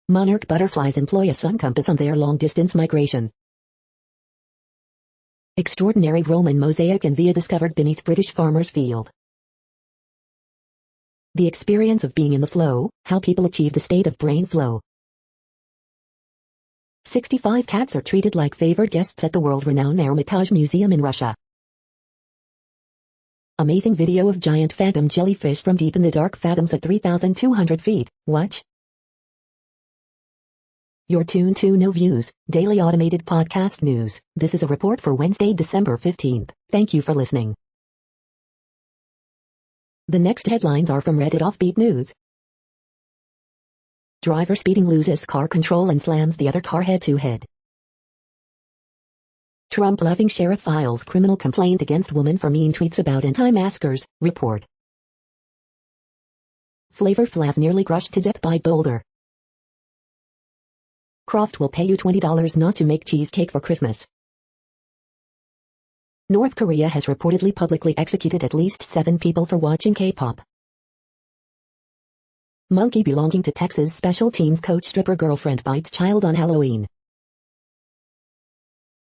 Monarch butterflies employ a sun compass on their long-distance migration. Extraordinary Roman mosaic and via discovered beneath British farmer's field. The experience of being in the flow, how people achieve the state of brain flow. 65 cats are treated like favored guests at the world-renowned Hermitage Museum in Russia. Amazing video of giant phantom jellyfish from deep in the dark fathoms at 3,200 feet. Watch. You're tuned to No Views, daily automated podcast news. This is a report for Wednesday, December 15th. Thank you for listening. The next headlines are from Reddit Offbeat News. Driver speeding loses car control and slams the other car head-to-head. Trump-loving sheriff files criminal complaint against woman for mean tweets about anti-maskers, report. Flavor Flav nearly crushed to death by boulder. Croft will pay you $20 not to make cheesecake for Christmas. North Korea has reportedly publicly executed at least 7 people for watching K-pop. Monkey belonging to Texas special teams coach stripper girlfriend bites child on Halloween.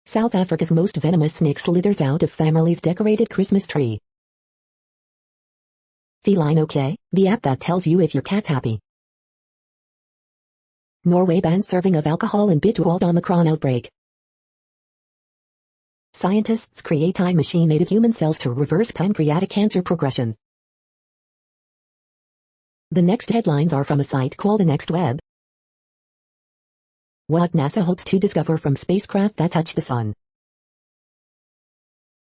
South Africa's most venomous snake slithers out of family's decorated Christmas tree. Feline OK, the app that tells you if your cat's happy. Norway bans serving of alcohol in bid to halt Omicron outbreak. Scientists create time machine made of human cells to reverse pancreatic cancer progression. The next headlines are from a site called The Next Web. What NASA hopes to discover from spacecraft that touch the sun.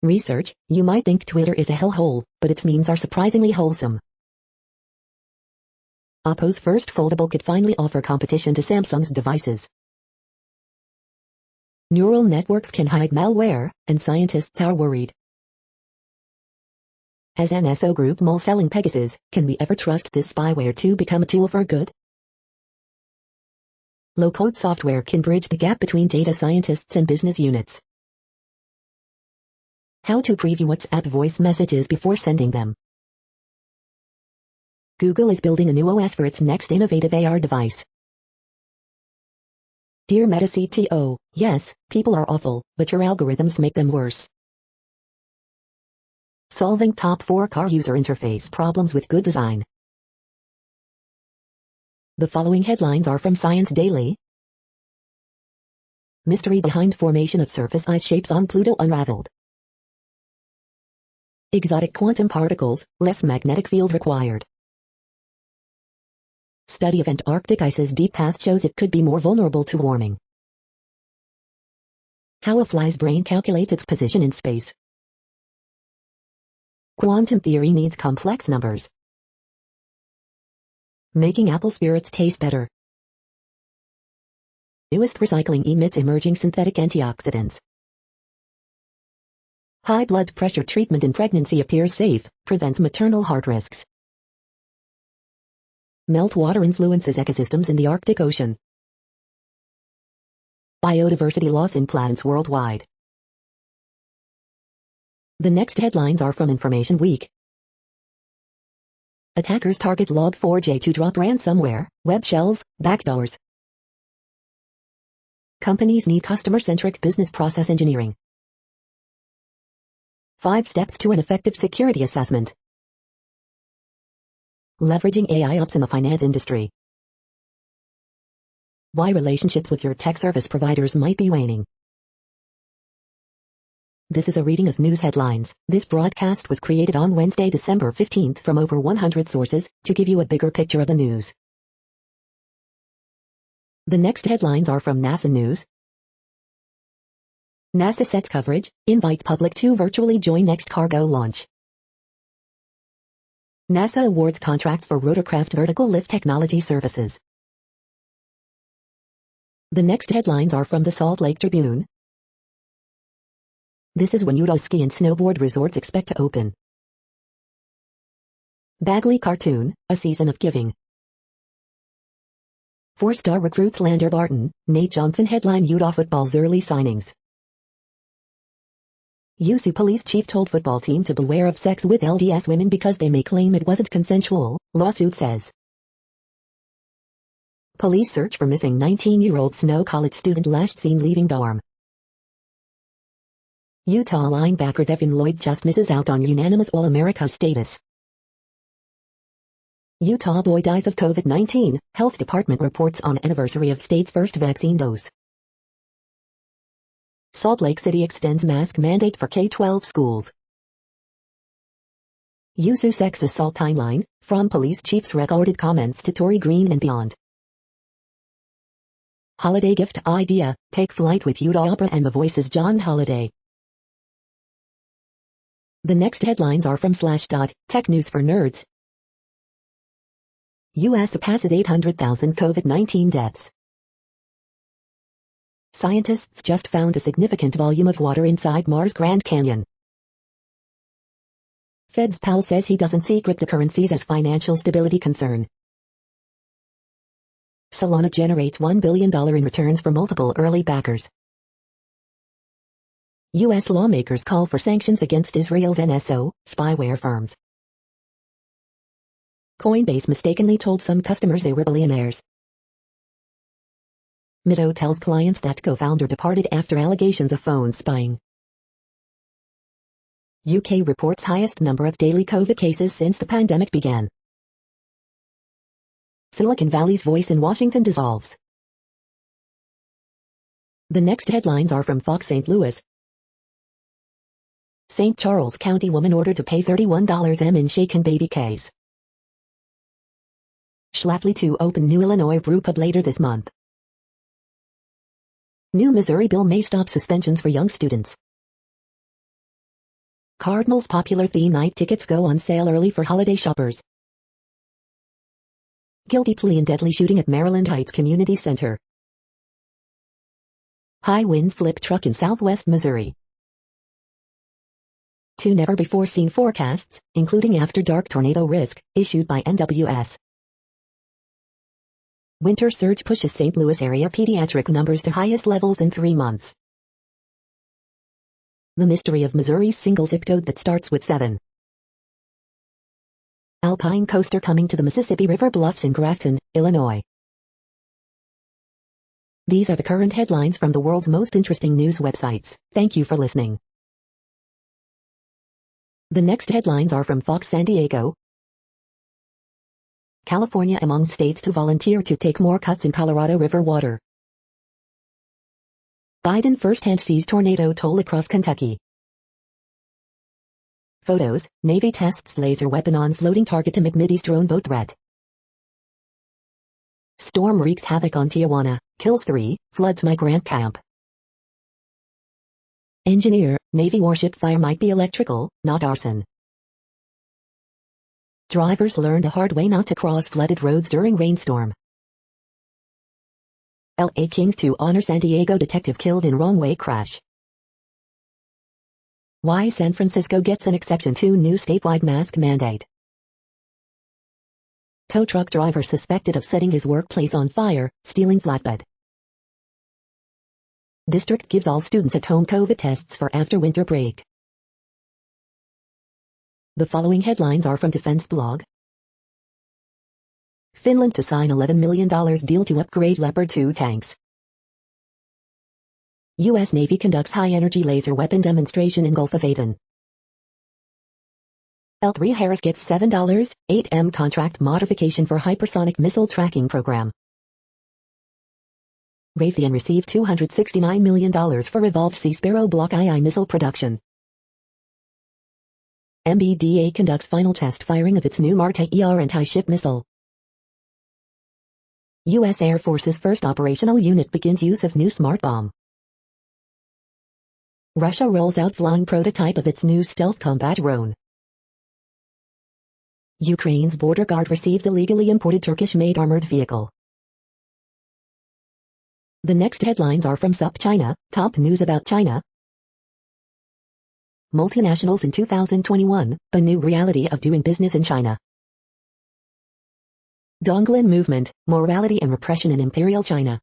Research, you might think Twitter is a hellhole, but its memes are surprisingly wholesome. Oppo's first foldable could finally offer competition to Samsung's devices. Neural networks can hide malware, and scientists are worried. As NSO Group mole selling Pegasus, can we ever trust this spyware to become a tool for good? Low-code software can bridge the gap between data scientists and business units. How to preview WhatsApp voice messages before sending them. Google is building a new OS for its next innovative AR device. Dear Meta CTO, yes, people are awful, but your algorithms make them worse. Solving top 4 car user interface problems with good design. The following headlines are from Science Daily. Mystery behind formation of surface ice shapes on Pluto unraveled. Exotic quantum particles, less magnetic field required. Study of Antarctic ice's deep past shows it could be more vulnerable to warming. How a fly's brain calculates its position in space. Quantum theory needs complex numbers. Making apple spirits taste better. Newest recycling emits emerging synthetic antioxidants. High blood pressure treatment in pregnancy appears safe, prevents maternal heart risks. Meltwater influences ecosystems in the Arctic Ocean. Biodiversity loss in plants worldwide. The next headlines are from Information Week. Attackers target Log4j to drop ransomware, web shells, backdoors. Companies need customer-centric business process engineering. 5 steps to an effective security assessment. Leveraging AI ops in the finance industry. Why relationships with your tech service providers might be waning. This is a reading of news headlines. This broadcast was created on Wednesday, December 15th from over 100 sources, to give you a bigger picture of the news. The next headlines are from NASA News. NASA sets coverage, invites public to virtually join next cargo launch. NASA awards contracts for rotorcraft vertical lift technology services. The next headlines are from the Salt Lake Tribune. This is when Utah ski and snowboard resorts expect to open. Bagley cartoon, A Season of Giving. 4-star recruits Lander Barton, Nate Johnson headline Utah football's early signings. USU police chief told football team to beware of sex with LDS women because they may claim it wasn't consensual, lawsuit says. Police search for missing 19-year-old Snow College student last seen leaving dorm. Utah linebacker Devin Lloyd just misses out on unanimous All-America status. Utah boy dies of COVID-19, Health Department reports on anniversary of state's first vaccine dose. Salt Lake City extends mask mandate for K-12 schools. USU sex assault timeline, from police chief's recorded comments to Tory Green and beyond. Holiday gift idea, take flight with Utah Opera and the Voice's John Holiday. The next headlines are from Slashdot, Tech News for Nerds. U.S. passes 800,000 COVID-19 deaths. Scientists just found a significant volume of water inside Mars' Grand Canyon. Fed's Powell says he doesn't see cryptocurrencies as financial stability concern. Solana generates $1 billion in returns for multiple early backers. U.S. lawmakers call for sanctions against Israel's NSO, spyware firms. Coinbase mistakenly told some customers they were billionaires. Mito tells clients that co-founder departed after allegations of phone spying. UK reports highest number of daily COVID cases since the pandemic began. Silicon Valley's voice in Washington dissolves. The next headlines are from Fox St. Louis. St. Charles County woman ordered to pay $31 in shaken baby case. Schlafly to open new Illinois brew pub later this month. New Missouri bill may stop suspensions for young students. Cardinals' popular theme night tickets go on sale early for holiday shoppers. Guilty plea in deadly shooting at Maryland Heights Community Center. High winds flip truck in southwest Missouri. 2 never-before-seen forecasts, including after-dark tornado risk, issued by NWS. Winter surge pushes St. Louis area pediatric numbers to highest levels in 3 months. The mystery of Missouri's single zip code that starts with 7. Alpine coaster coming to the Mississippi River Bluffs in Grafton, Illinois. These are the current headlines from the world's most interesting news websites. Thank you for listening. The next headlines are from Fox San Diego. California among states to volunteer to take more cuts in Colorado River water. Biden firsthand sees tornado toll across Kentucky. Photos, Navy tests laser weapon on floating target amid Mideast drone boat threat. Storm wreaks havoc on Tijuana, kills 3, floods migrant camp. Engineer, Navy warship fire might be electrical, not arson. Drivers learn the hard way not to cross flooded roads during rainstorm. LA Kings to honor San Diego detective killed in wrong-way crash. Why San Francisco gets an exception to new statewide mask mandate. Tow truck driver suspected of setting his workplace on fire, stealing flatbed. District gives all students at home COVID tests for after winter break. The following headlines are from Defense Blog. Finland to sign $11 million deal to upgrade Leopard 2 tanks. U.S. Navy conducts high-energy laser weapon demonstration in Gulf of Aden. L3 Harris gets $7.8M contract modification for hypersonic missile tracking program. Raytheon received $269 million for Revolved Sea Sparrow Block II missile production. MBDA conducts final test firing of its new Marte-ER anti-ship missile. U.S. Air Force's first operational unit begins use of new smart bomb. Russia rolls out flying prototype of its new stealth combat drone. Ukraine's border guard received illegally imported Turkish-made armored vehicle. The next headlines are from SupChina, top news about China. Multinationals in 2021, a new reality of doing business in China. Donglin movement, morality and repression in Imperial China.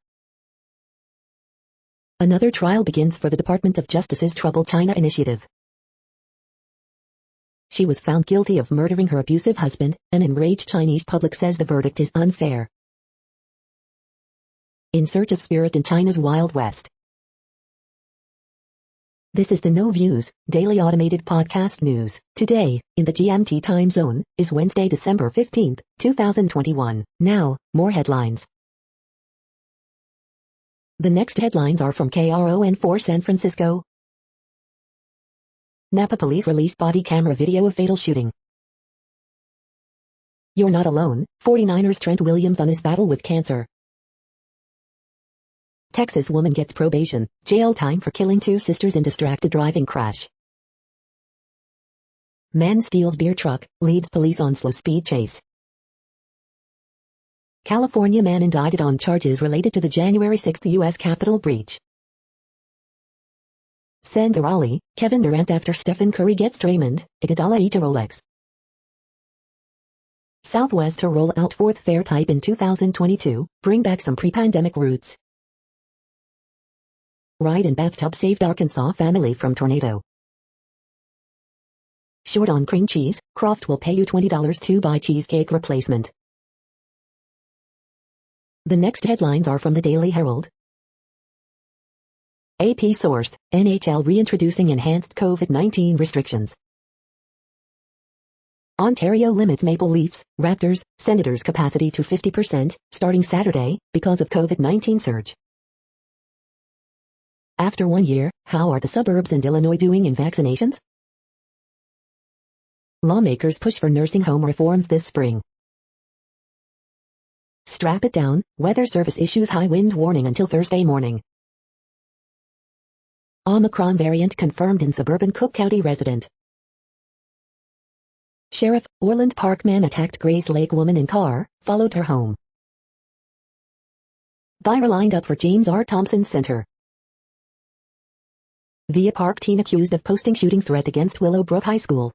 Another trial begins for the Department of Justice's Troubled China initiative. She was found guilty of murdering her abusive husband. An enraged Chinese public says the verdict is unfair. In search of spirit in China's Wild West. This is the No Views, daily automated podcast news. Today, in the GMT time zone, is Wednesday, December 15, 2021. Now, more headlines. The next headlines are from KRON4 San Francisco. Napa police release body camera video of fatal shooting. You're not alone, 49ers Trent Williams on his battle with cancer. Texas woman gets probation, jail time for killing 2 sisters in distracted driving crash. Man steals beer truck, leads police on slow speed chase. California man indicted on charges related to the January 6 U.S. Capitol breach. Send a Raleigh, Kevin Durant after Stephen Curry gets Draymond, Iguodala each a Rolex. Southwest to roll out 4th fair type in 2022, bring back some pre-pandemic roots. Ride in bathtub saved Arkansas family from tornado. Short on cream cheese, Croft will pay you $20 to buy cheesecake replacement. The next headlines are from the Daily Herald. AP source, NHL reintroducing enhanced COVID-19 restrictions. Ontario limits Maple Leafs, Raptors, Senators capacity to 50%, starting Saturday, because of COVID-19 surge. After 1 year, how are the suburbs and Illinois doing in vaccinations? Lawmakers push for nursing home reforms this spring. Strap it down, Weather Service issues high wind warning until Thursday morning. Omicron variant confirmed in suburban Cook County resident. Sheriff, Orland Park man attacked Grays Lake woman in car, followed her home. Buyer lined up for James R. Thompson Center. Via Park teen accused of posting shooting threat against Willowbrook High School.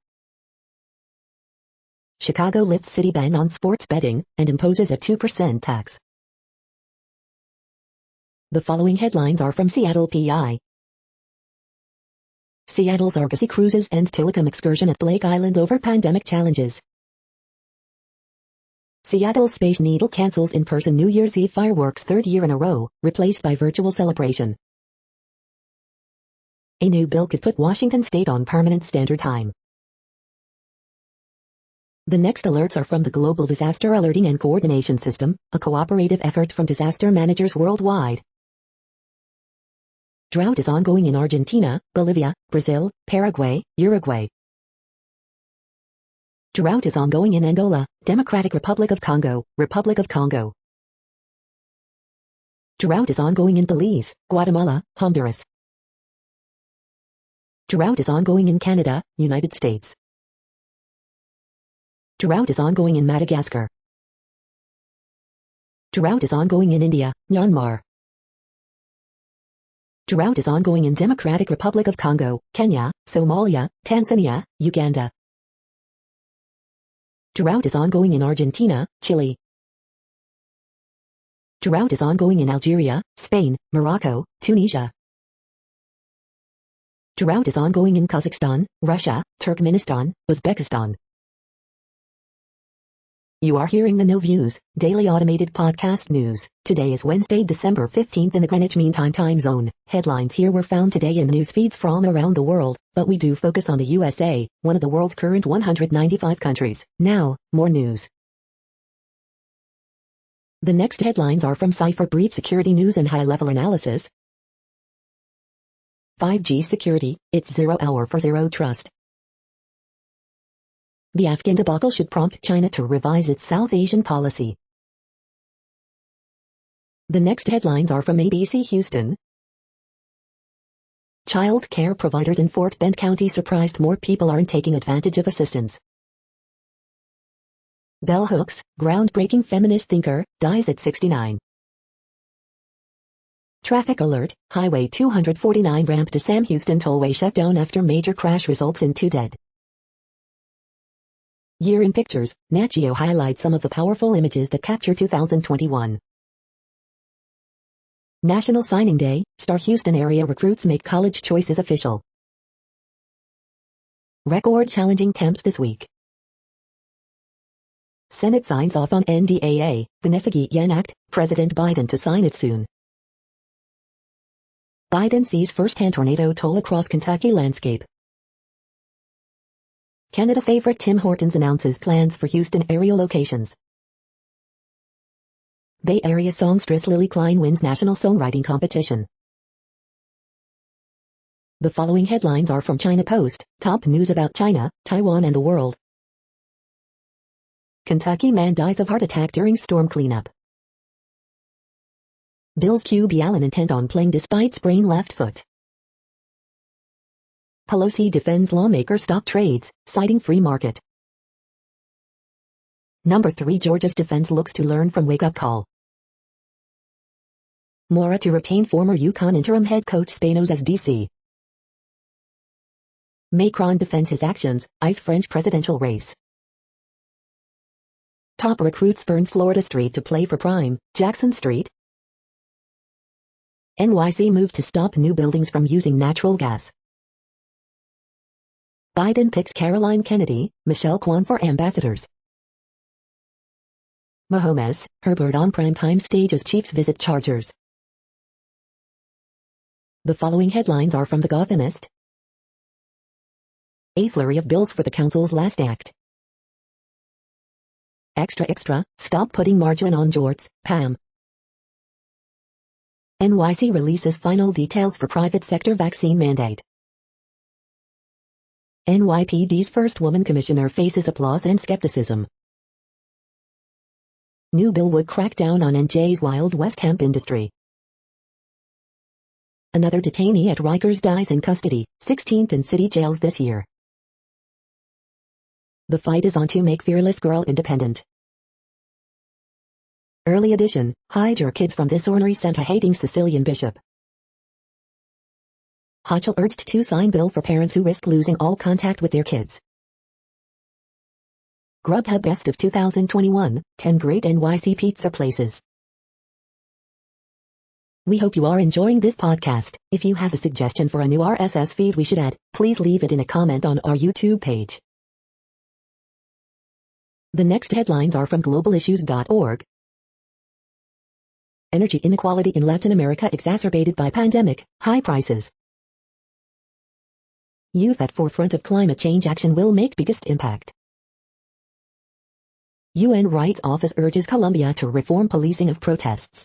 Chicago lifts city ban on sports betting and imposes a 2% tax. The following headlines are from Seattle PI. Seattle's Argosy Cruises and Telecom excursion at Blake Island over pandemic challenges. Seattle Space Needle cancels in-person New Year's Eve fireworks third year in a row, replaced by virtual celebration. A new bill could put Washington State on permanent standard time. The next alerts are from the Global Disaster Alerting and Coordination System, a cooperative effort from disaster managers worldwide. Drought is ongoing in Argentina, Bolivia, Brazil, Paraguay, Uruguay. Drought is ongoing in Angola, Democratic Republic of Congo, Republic of Congo. Drought is ongoing in Belize, Guatemala, Honduras. Drought is ongoing in Canada, United States. Drought is ongoing in Madagascar. Drought is ongoing in India, Myanmar. Drought is ongoing in Democratic Republic of Congo, Kenya, Somalia, Tanzania, Uganda. Drought is ongoing in Argentina, Chile. Drought is ongoing in Algeria, Spain, Morocco, Tunisia. Drought is ongoing in Kazakhstan, Russia, Turkmenistan, Uzbekistan. You are hearing the No Views, daily automated podcast news. Today is Wednesday, December 15th in the Greenwich Mean Time zone. Headlines here were found today in news feeds from around the world, but we do focus on the USA, one of the world's current 195 countries. Now, more news. The next headlines are from Cypher Brief Security News and High-Level Analysis. 5G Security, it's 0 hour for zero trust. The Afghan debacle should prompt China to revise its South Asian policy. The next headlines are from ABC Houston. Child care providers in Fort Bend County surprised more people aren't taking advantage of assistance. Bell Hooks, groundbreaking feminist thinker, dies at 69. Traffic alert, Highway 249 ramp to Sam Houston tollway shut down after major crash results in 2 dead. Year in Pictures, Nat Geo highlights some of the powerful images that capture 2021. National Signing Day, Star Houston area recruits make college choices official. Record challenging temps this week. Senate signs off on NDAA, the Nesagiyan Act, President Biden to sign it soon. Biden sees first-hand tornado toll across Kentucky landscape. Canada favorite Tim Hortons announces plans for Houston area locations. Bay Area songstress Lily Klein wins national songwriting competition. The following headlines are from China Post, top news about China, Taiwan and the world. Kentucky man dies of heart attack during storm cleanup. Bills QB Allen intent on playing despite sprained left foot. Pelosi defends lawmaker stock trades, citing free market. Number 3 Georgia's defense looks to learn from wake-up call. Mora to retain former UConn interim head coach Spanos as DC. Macron defends his actions, eyes French presidential race. Top recruit spurns Florida Street to play for Prime, Jackson Street. NYC move to stop new buildings from using natural gas. Biden picks Caroline Kennedy, Michelle Kwan for ambassadors. Mahomes, Herbert on primetime stage as Chiefs visit Chargers. The following headlines are from The Gothamist. A flurry of bills for the council's last act. Extra extra, stop putting margarine on jorts, Pam. NYC releases final details for private sector vaccine mandate. NYPD's first woman commissioner faces applause and skepticism. New bill would crack down on NJ's Wild West hemp industry. Another detainee at Rikers dies in custody, 16th in city jails this year. The fight is on to make fearless girl independent. Early edition, hide your kids from this ornery Santa-hating Sicilian bishop. Hochul urged to sign bill for parents who risk losing all contact with their kids. Grubhub Best of 2021, 10 great NYC pizza places. We hope you are enjoying this podcast. If you have a suggestion for a new RSS feed we should add, please leave it in a comment on our YouTube page. The next headlines are from globalissues.org. Energy inequality in Latin America exacerbated by pandemic, high prices. Youth at forefront of climate change action will make biggest impact. UN Rights Office urges Colombia to reform policing of protests.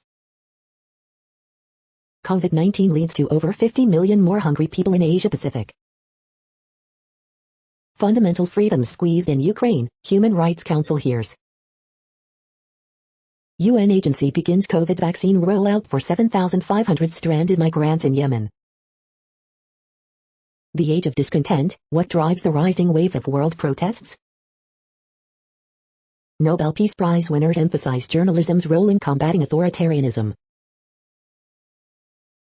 COVID-19 leads to over 50 million more hungry people in Asia Pacific. Fundamental freedoms squeezed in Ukraine, Human Rights Council hears. UN agency begins COVID vaccine rollout for 7,500 stranded migrants in Yemen. The age of discontent, what drives the rising wave of world protests? Nobel Peace Prize winners emphasize journalism's role in combating authoritarianism.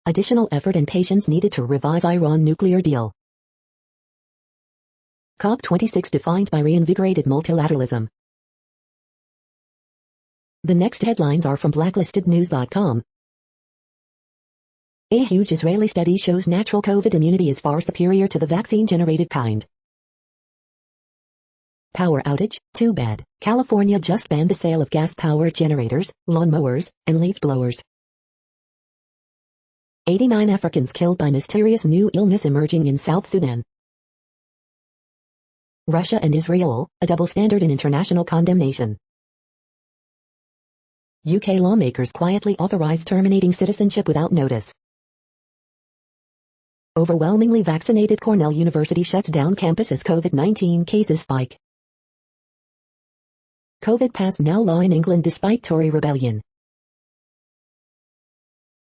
Additional effort and patience needed to revive Iran nuclear deal. COP26 defined by reinvigorated multilateralism. The next headlines are from blacklistednews.com. A huge Israeli study shows natural COVID immunity is far superior to the vaccine-generated kind. Power outage, too bad. California just banned the sale of gas-powered generators, lawnmowers, and leaf blowers. 89 Africans killed by mysterious new illness emerging in South Sudan. Russia and Israel, a double standard in international condemnation. UK lawmakers quietly authorize terminating citizenship without notice. Overwhelmingly vaccinated Cornell University shuts down campus as COVID-19 cases spike. COVID pass now law in England despite Tory rebellion.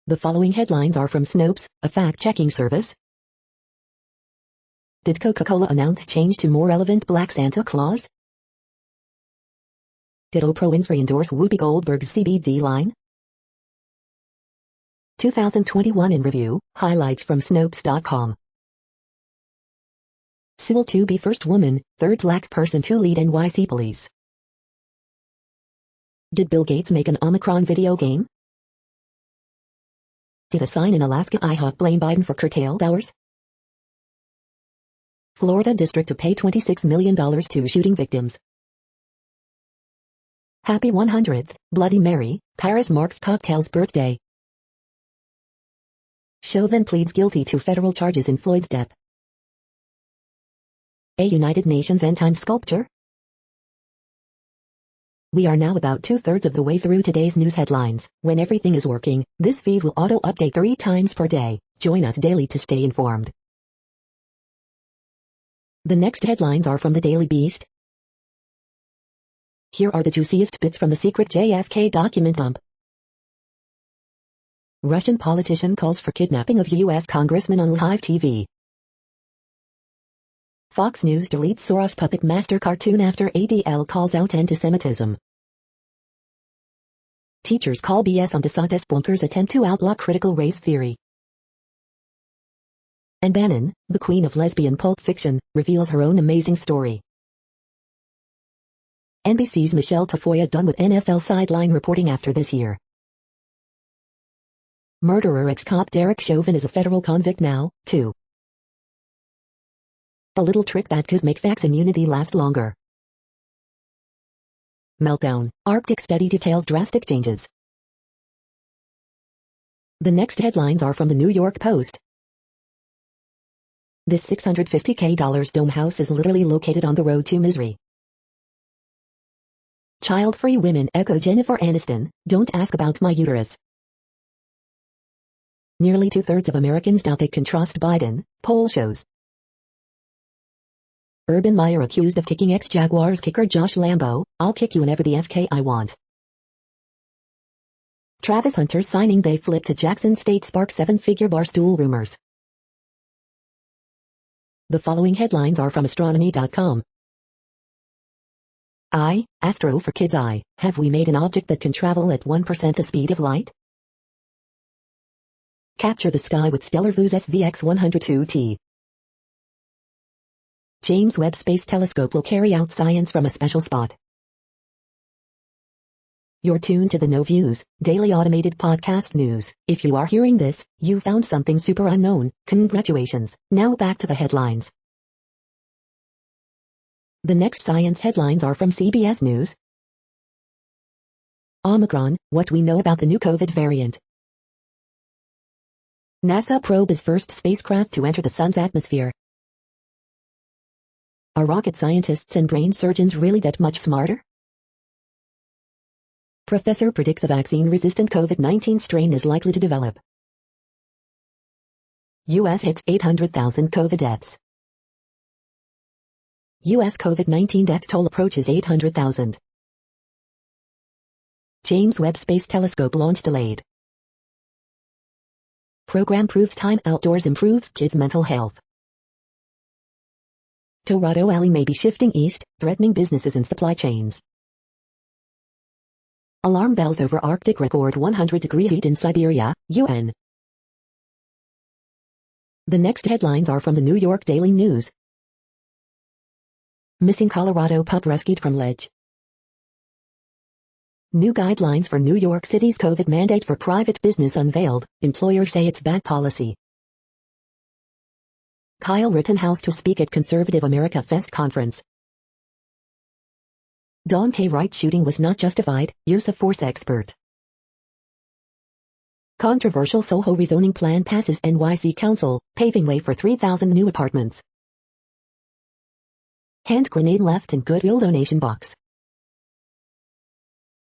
The following headlines are from Snopes, a fact-checking service. Did Coca-Cola announce change to more relevant Black Santa Claus? Did Oprah Winfrey endorse Whoopi Goldberg's CBD line? 2021 in review, highlights from Snopes.com. Sewell to be first woman, third black person to lead NYC police. Did Bill Gates make an Omicron video game? Did a sign in Alaska IHOP blame Biden for curtailed hours? Florida district to pay $26 million to shooting victims. Happy 100th, Bloody Mary, Paris marks cocktail's birthday. Chauvin pleads guilty to federal charges in Floyd's death. A United Nations end-time sculpture? We are now about 2/3 of the way through today's news headlines. When everything is working, this feed will auto-update 3 times per day. Join us daily to stay informed. The next headlines are from the Daily Beast. Here are the juiciest bits from the secret JFK document dump. Russian politician calls for kidnapping of U.S. congressman on live TV. Fox News deletes Soros puppet master cartoon after ADL calls out antisemitism. Teachers call BS on DeSantis bonkers attempt to outlaw critical race theory. And Bannon, the queen of lesbian pulp fiction, reveals her own amazing story. NBC's Michelle Tafoya done with NFL sideline reporting after this year. Murderer ex-cop Derek Chauvin is a federal convict now, too. A little trick that could make vax immunity last longer. Meltdown. Arctic study details drastic changes. The next headlines are from the New York Post. This $650K dome house is literally located on the road to misery. Child-free women echo Jennifer Aniston, "Don't ask about my uterus." Nearly 2/3 of Americans doubt they can trust Biden, poll shows. Urban Meyer accused of kicking ex-Jaguars kicker Josh Lambo, "I'll kick you whenever the FK I want." Travis Hunter signing they flip to Jackson State sparks 7-figure barstool rumors. The following headlines are from astronomy.com. Astro for Kids. Have we made an object that can travel at 1% the speed of light? Capture the sky with stellar views SVX-102T. James Webb Space Telescope will carry out science from a special spot. You're tuned to the No Views, daily automated podcast news. If you are hearing this, you found something super unknown. Congratulations. Now back to the headlines. The next science headlines are from CBS News. Omicron, what we know about the new COVID variant. NASA probe is first spacecraft to enter the sun's atmosphere. Are rocket scientists and brain surgeons really that much smarter? Professor predicts a vaccine-resistant COVID-19 strain is likely to develop. U.S. hits 800,000 COVID deaths. U.S. COVID-19 death toll approaches 800,000. James Webb Space Telescope launch delayed. Program proves time outdoors improves kids' mental health. Torado Alley may be shifting east, threatening businesses and supply chains. Alarm bells over Arctic record 100-degree heat in Siberia, UN. The next headlines are from the New York Daily News. Missing Colorado pup rescued from ledge. New guidelines for New York City's COVID mandate for private business unveiled. Employers say it's bad policy. Kyle Rittenhouse to speak at Conservative America Fest conference. Daunte Wright shooting was not justified, use of force expert. Controversial Soho rezoning plan passes NYC Council, paving way for 3,000 new apartments. Hand grenade left in Goodwill donation box.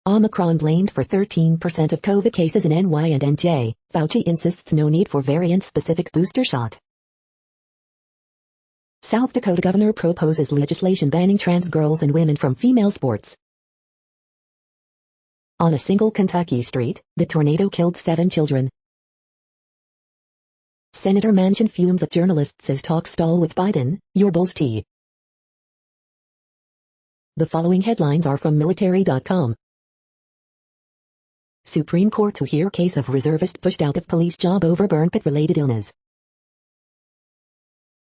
Omicron blamed for 13% of COVID cases in NY and NJ. Fauci insists no need for variant-specific booster shot. South Dakota governor proposes legislation banning trans girls and women from female sports. On a single Kentucky street, the tornado killed 7 children. Senator Manchin fumes at journalists as talks stall with Biden, your Bulls tea. The following headlines are from military.com. Supreme Court to hear case of reservist pushed out of police job over burn pit-related illness.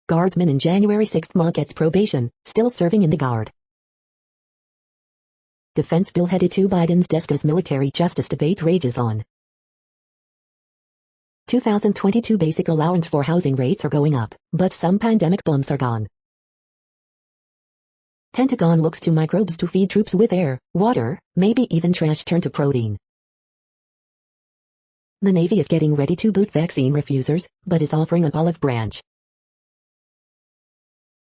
Guardsman in January 6th mock gets probation, still serving in the Guard. Defense bill headed to Biden's desk as military justice debate rages on. 2022 basic allowance for housing rates are going up, but some pandemic bumps are gone. Pentagon looks to microbes to feed troops with air, water, maybe even trash turned to protein. The Navy is getting ready to boot vaccine refusers, but is offering an olive branch.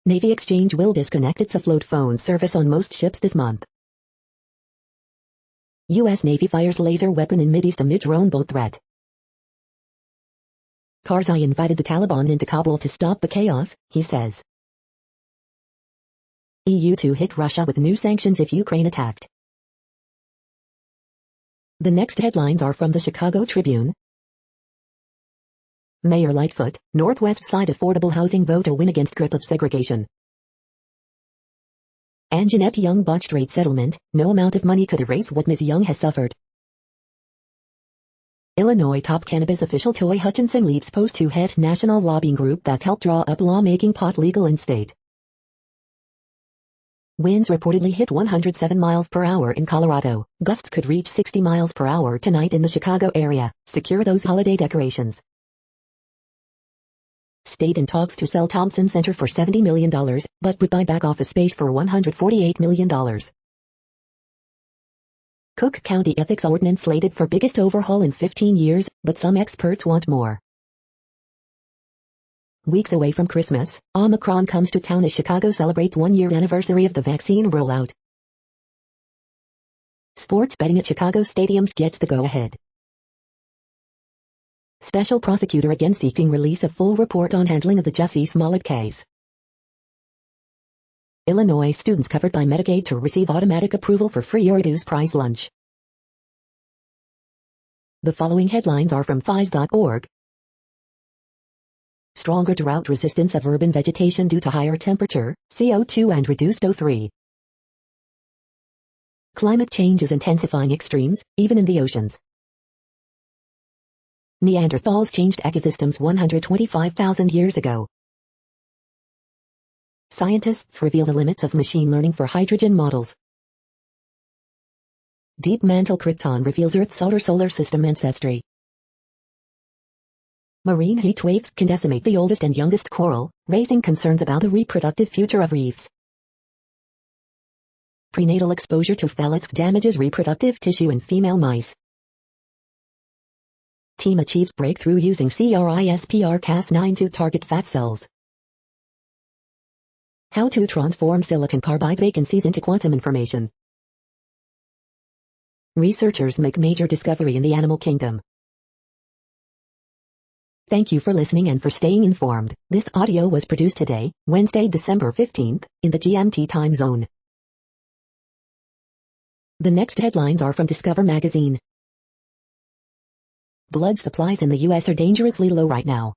Navy Exchange will disconnect its afloat phone service on most ships this month. U.S. Navy fires laser weapon in Mideast amid drone boat threat. Karzai invited the Taliban into Kabul to stop the chaos, he says. EU to hit Russia with new sanctions if Ukraine attacked. The next headlines are from the Chicago Tribune. Mayor Lightfoot, Northwest Side affordable housing vote a win against grip of segregation. Anjanette Young botched rate settlement, no amount of money could erase what Ms. Young has suffered. Illinois top cannabis official Toy Hutchinson leaves post to head national lobbying group that helped draw up law making pot legal in state. Winds reportedly hit 107 miles per hour in Colorado. Gusts could reach 60 miles per hour tonight in the Chicago area. Secure those holiday decorations. stayed in talks to sell Thompson Center for $70 million, but would buy back office space for $148 million. Cook County Ethics Ordinance slated for biggest overhaul in 15 years, but some experts want more. Weeks away from Christmas, Omicron comes to town as Chicago celebrates 1-year anniversary of the vaccine rollout. Sports betting at Chicago stadiums gets the go-ahead. Special prosecutor again seeking release of full report on handling of the Jussie Smollett case. Illinois students covered by Medicaid to receive automatic approval for free or reduced price lunch. The following headlines are from phys.org. Stronger drought resistance of urban vegetation due to higher temperature, CO2 and reduced O3. Climate change is intensifying extremes, even in the oceans. Neanderthals changed ecosystems 125,000 years ago. Scientists reveal the limits of machine learning for hydrogen models. Deep mantle krypton reveals Earth's outer solar system ancestry. Marine heat waves can decimate the oldest and youngest coral, raising concerns about the reproductive future of reefs. Prenatal exposure to phthalates damages reproductive tissue in female mice. Team achieves breakthrough using CRISPR-Cas9 to target fat cells. How to transform silicon carbide vacancies into quantum information. Researchers make major discovery in the animal kingdom. Thank you for listening and for staying informed. This audio was produced today, Wednesday, December 15th, in the GMT time zone. The next headlines are from Discover magazine. Blood supplies in the U.S. are dangerously low right now.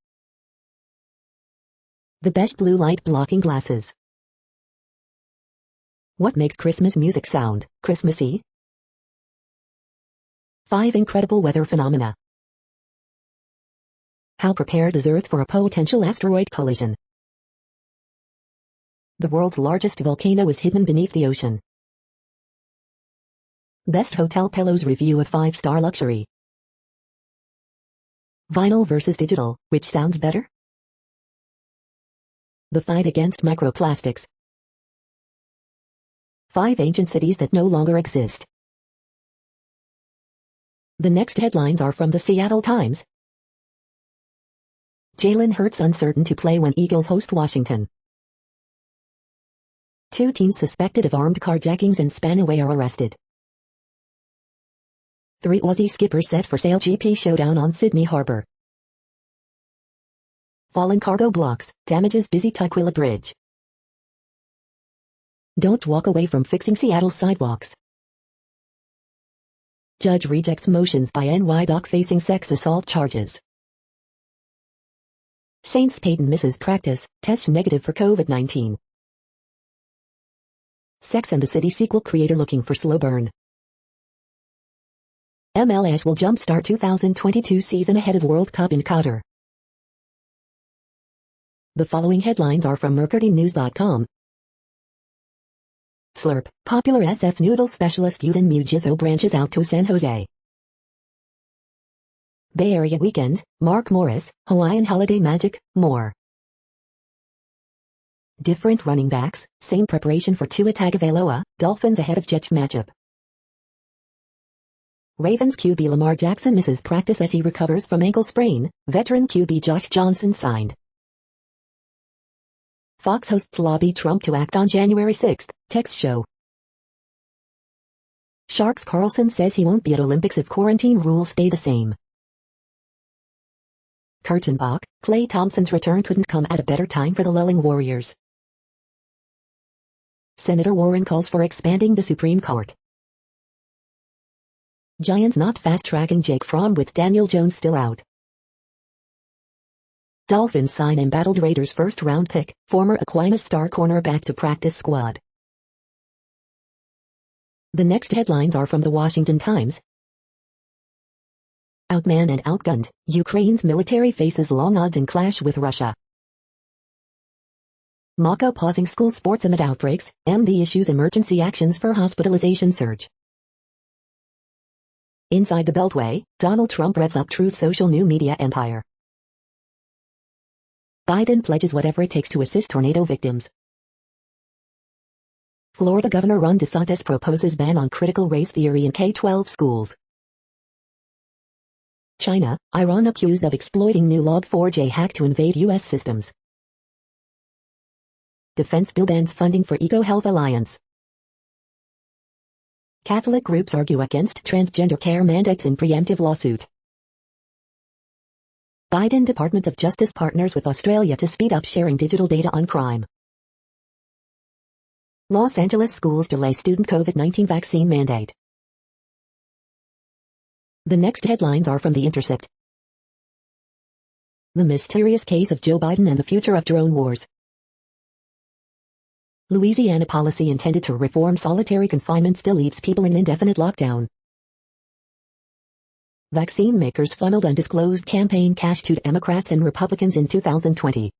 The best blue light blocking glasses. What makes Christmas music sound Christmassy? 5 incredible weather phenomena. How prepared is Earth for a potential asteroid collision? The world's largest volcano is hidden beneath the ocean. Best hotel pillows review of 5-star luxury. Vinyl versus digital, which sounds better? The fight against microplastics. 5 ancient cities that no longer exist. The next headlines are from the Seattle Times. Jalen Hurts uncertain to play when Eagles host Washington. 2 teens suspected of armed carjackings in Spanaway are arrested. 3 Aussie skippers set for sale GP showdown on Sydney Harbour. Fallen cargo blocks, damages busy Tukwila Bridge. Don't walk away from fixing Seattle's sidewalks. Judge rejects motions by NY doc facing sex assault charges. Saints Peyton misses practice, tests negative for COVID-19. Sex and the City sequel creator looking for slow burn. MLS will jumpstart 2022 season ahead of World Cup in Qatar. The following headlines are from MercuryNews.com. Slurp, popular SF noodle specialist Yuden Mujizo branches out to San Jose. Bay Area Weekend, Mark Morris, Hawaiian Holiday Magic, more. Different running backs, same preparation for Tua Tagovailoa, Dolphins ahead of Jets matchup. Ravens QB Lamar Jackson misses practice as he recovers from ankle sprain, veteran QB Josh Johnson signed. Fox hosts lobby Trump to act on January 6, text show. Sharks Carlson says he won't be at Olympics if quarantine rules stay the same. Kurtenbach, Klay Thompson's return couldn't come at a better time for the lulling Warriors. Senator Warren calls for expanding the Supreme Court. Giants not fast-tracking Jake Fromm with Daniel Jones still out. Dolphins sign embattled Raiders first-round pick, former Aquinas star cornerback to practice squad. The next headlines are from the Washington Times. Outmanned and outgunned, Ukraine's military faces long odds in clash with Russia. Moscow pausing school sports amid outbreaks, MD issues emergency actions for hospitalization surge. Inside the Beltway, Donald Trump revs up Truth Social new media empire. Biden pledges whatever it takes to assist tornado victims. Florida Governor Ron DeSantis proposes ban on critical race theory in K-12 schools. China, Iran accused of exploiting new Log4j hack to invade U.S. systems. Defense bill bans funding for EcoHealth Alliance. Catholic groups argue against transgender care mandates in preemptive lawsuit. Biden Department of Justice partners with Australia to speed up sharing digital data on crime. Los Angeles schools delay student COVID-19 vaccine mandate. The next headlines are from The Intercept. The mysterious case of Joe Biden and the future of drone wars. Louisiana policy intended to reform solitary confinement still leaves people in indefinite lockdown. Vaccine makers funneled undisclosed campaign cash to Democrats and Republicans in 2020.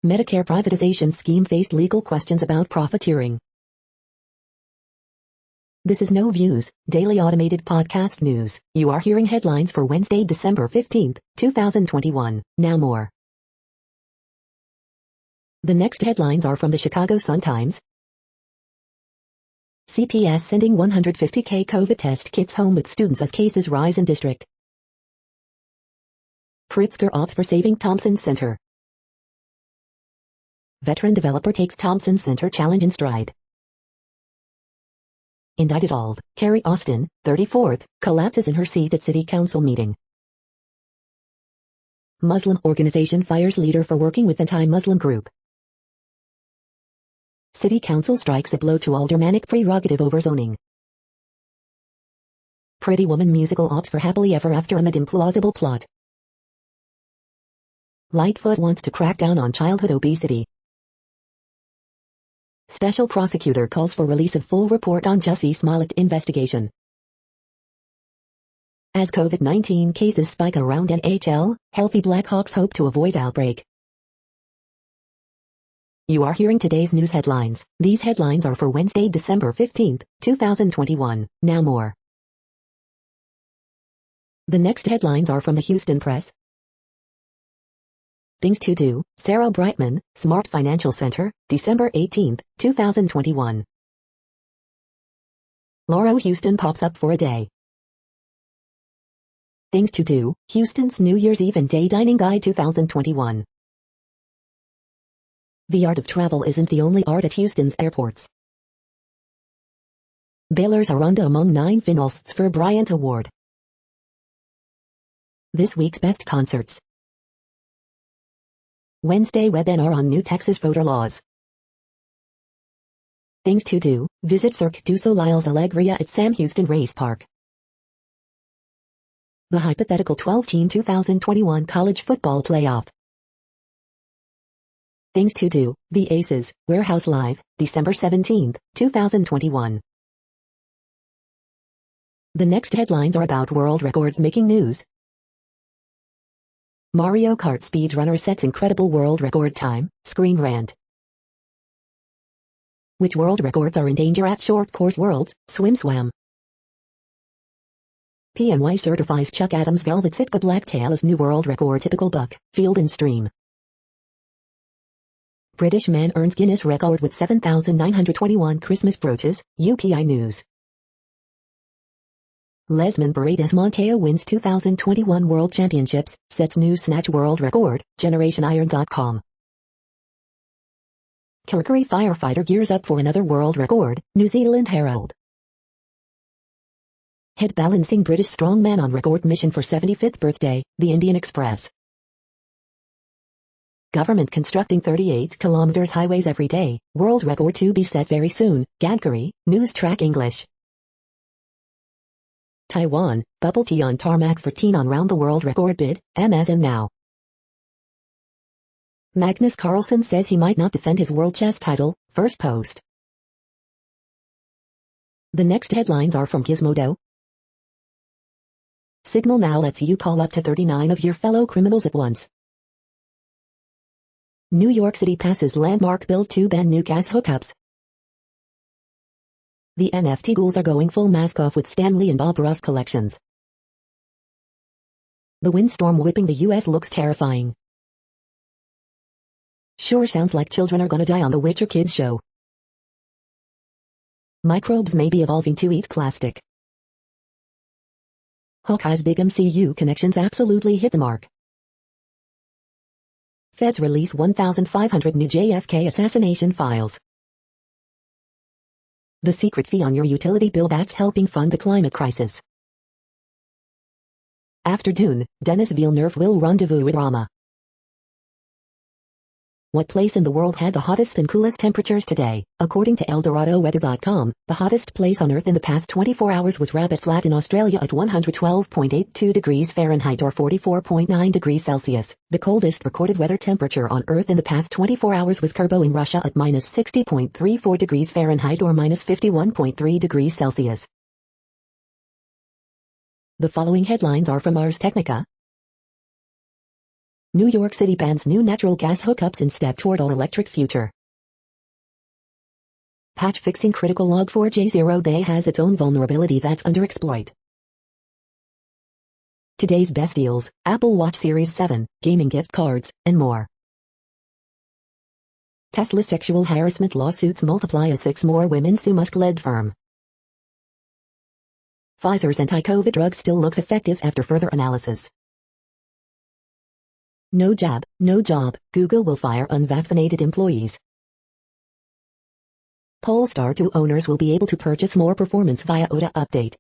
Medicare privatization scheme faced legal questions about profiteering. This is No Views, daily automated podcast news. You are hearing headlines for Wednesday, December 15, 2021. Now more. The next headlines are from the Chicago Sun-Times. CPS sending 150K COVID test kits home with students as cases rise in district. Pritzker opts for saving Thompson Center. Veteran developer takes Thompson Center challenge in stride. Indicted Alv, Carrie Austin, 34th, collapses in her seat at city council meeting. Muslim organization fires leader for working with anti-Muslim group. City council strikes a blow to aldermanic prerogative over zoning. Pretty Woman musical opts for happily ever after amid implausible plot. Lightfoot wants to crack down on childhood obesity. Special prosecutor calls for release of full report on Jussie Smollett investigation. As COVID-19 cases spike around NHL, healthy Blackhawks hope to avoid outbreak. You are hearing today's news headlines. These headlines are for Wednesday, December 15, 2021. Now more. The next headlines are from the Houston Press. Things to do, Sarah Brightman, Smart Financial Center, December 18, 2021. Laura Houston pops up for a day. Things to do, Houston's New Year's Eve and Day Dining Guide 2021. The art of travel isn't the only art at Houston's airports. Baylor's Aranda among 9 finalists for Bryant Award. This week's best concerts. Wednesday webinar on new Texas voter laws. Things to do, visit Cirque du Soleil's Alegria at Sam Houston Race Park. The hypothetical 12-team 2021 college football playoff. Things to do, the Aces, Warehouse Live, December 17, 2021. The next headlines are about world records making news. Mario Kart speedrunner sets incredible world record time, screen rant. Which world records are in danger at Short Course Worlds, Swim. PNY certifies Chuck Adams Velvet Sitka Blacktail as new world record typical buck, field and stream. British man earns Guinness record with 7,921 Christmas brooches, UPI News. Lesman Paredes Monteo wins 2021 World Championships, sets new snatch world record, GenerationIron.com. Calgary firefighter gears up for another world record, New Zealand Herald. Head balancing British strongman on record mission for 75th birthday, The Indian Express. Government constructing 38 kilometers highways every day, world record to be set very soon, Gadkari, News Track English. Taiwan, bubble tea on tarmac for teen on round the world record bid, Amazon now. Magnus Carlsen says he might not defend his world chess title, first post. The next headlines are from Gizmodo. Signal now lets you call up to 39 of your fellow criminals at once. New York City passes landmark bill to ban new gas hookups. The NFT ghouls are going full mask off with Stanley and Bob Ross collections. The windstorm whipping the U.S. looks terrifying. Sure sounds like children are gonna die on the Witcher Kids show. Microbes may be evolving to eat plastic. Hawkeye's big MCU connections absolutely hit the mark. Feds release 1,500 new JFK assassination files. The secret fee on your utility bill that's helping fund the climate crisis. After Dune, Denis Villeneuve will rendezvous with Rama. What place in the world had the hottest and coolest temperatures today? According to ElDoradoWeather.com, the hottest place on Earth in the past 24 hours was Rabbit Flat in Australia at 112.82 degrees Fahrenheit or 44.9 degrees Celsius. The coldest recorded weather temperature on Earth in the past 24 hours was Kurbo in Russia at minus 60.34 degrees Fahrenheit or minus 51.3 degrees Celsius. The following headlines are from Ars Technica. New York City bans new natural gas hookups in step toward all-electric future. Patch fixing critical Log4j 0-day has its own vulnerability that's underexploit. Today's best deals, Apple Watch Series 7, gaming gift cards, and more. Tesla sexual harassment lawsuits multiply as 6 more women sue Musk-led firm. Pfizer's anti-COVID drug still looks effective after further analysis. No jab, no job, Google will fire unvaccinated employees. Polestar 2 owners will be able to purchase more performance via OTA update.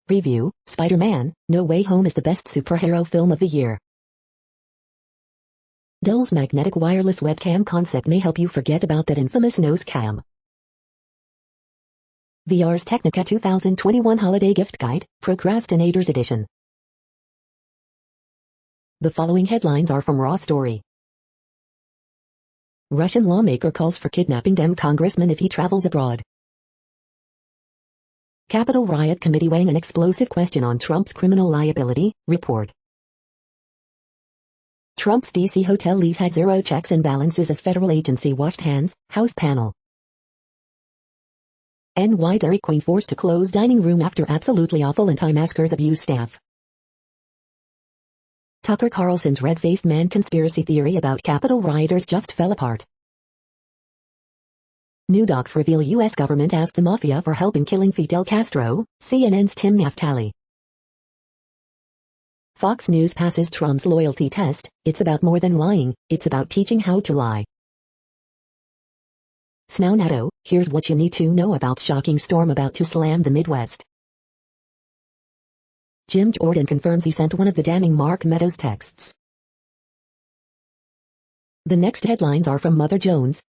Review, Spider-Man, No Way Home is the best superhero film of the year. Dell's magnetic wireless webcam concept may help you forget about that infamous nose cam. The Ars Technica 2021 Holiday Gift Guide, Procrastinators Edition. The following headlines are from Raw Story. Russian lawmaker calls for kidnapping Dem congressman if he travels abroad. Capitol riot committee weighing an explosive question on Trump's criminal liability, report. Trump's D.C. hotel lease had zero checks and balances as federal agency washed hands, House panel. NY Dairy Queen forced to close dining room after absolutely awful anti-maskers abuse staff. Tucker Carlson's red-faced man conspiracy theory about Capitol rioters just fell apart. New docs reveal U.S. government asked the mafia for help in killing Fidel Castro, CNN's Tim Naftali. Fox News passes Trump's loyalty test, it's about more than lying, it's about teaching how to lie. Snow here's what you need to know about shocking storm about to slam the Midwest. Jim Jordan confirms he sent one of the damning Mark Meadows texts. The next headlines are from Mother Jones.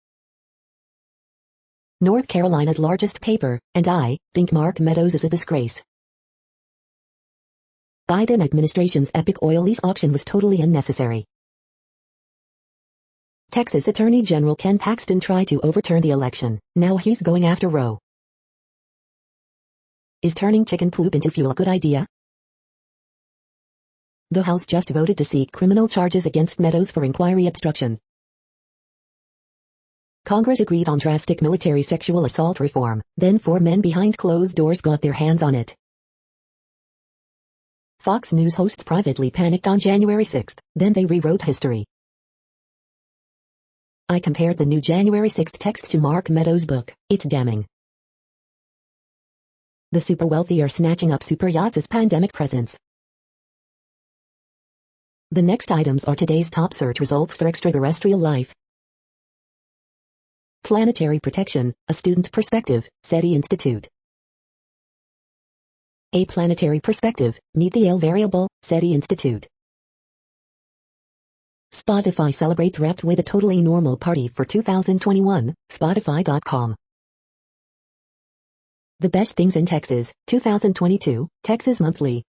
North Carolina's largest paper, and I think Mark Meadows is a disgrace. Biden administration's epic oil lease auction was totally unnecessary. Texas Attorney General Ken Paxton tried to overturn the election, now he's going after Roe. Is turning chicken poop into fuel a good idea? The House just voted to seek criminal charges against Meadows for inquiry obstruction. Congress agreed on drastic military sexual assault reform, then 4 men behind closed doors got their hands on it. Fox News hosts privately panicked on January 6, then they rewrote history. I compared the new January 6 text to Mark Meadows' book, it's damning. The super wealthy are snatching up super yachts as pandemic presents. The next items are today's top search results for extraterrestrial life. Planetary protection, a student perspective, SETI Institute. A planetary perspective, meet the L variable, SETI Institute. Spotify celebrates Wrapped with a totally normal party for 2021, Spotify.com. The best things in Texas, 2022, Texas Monthly.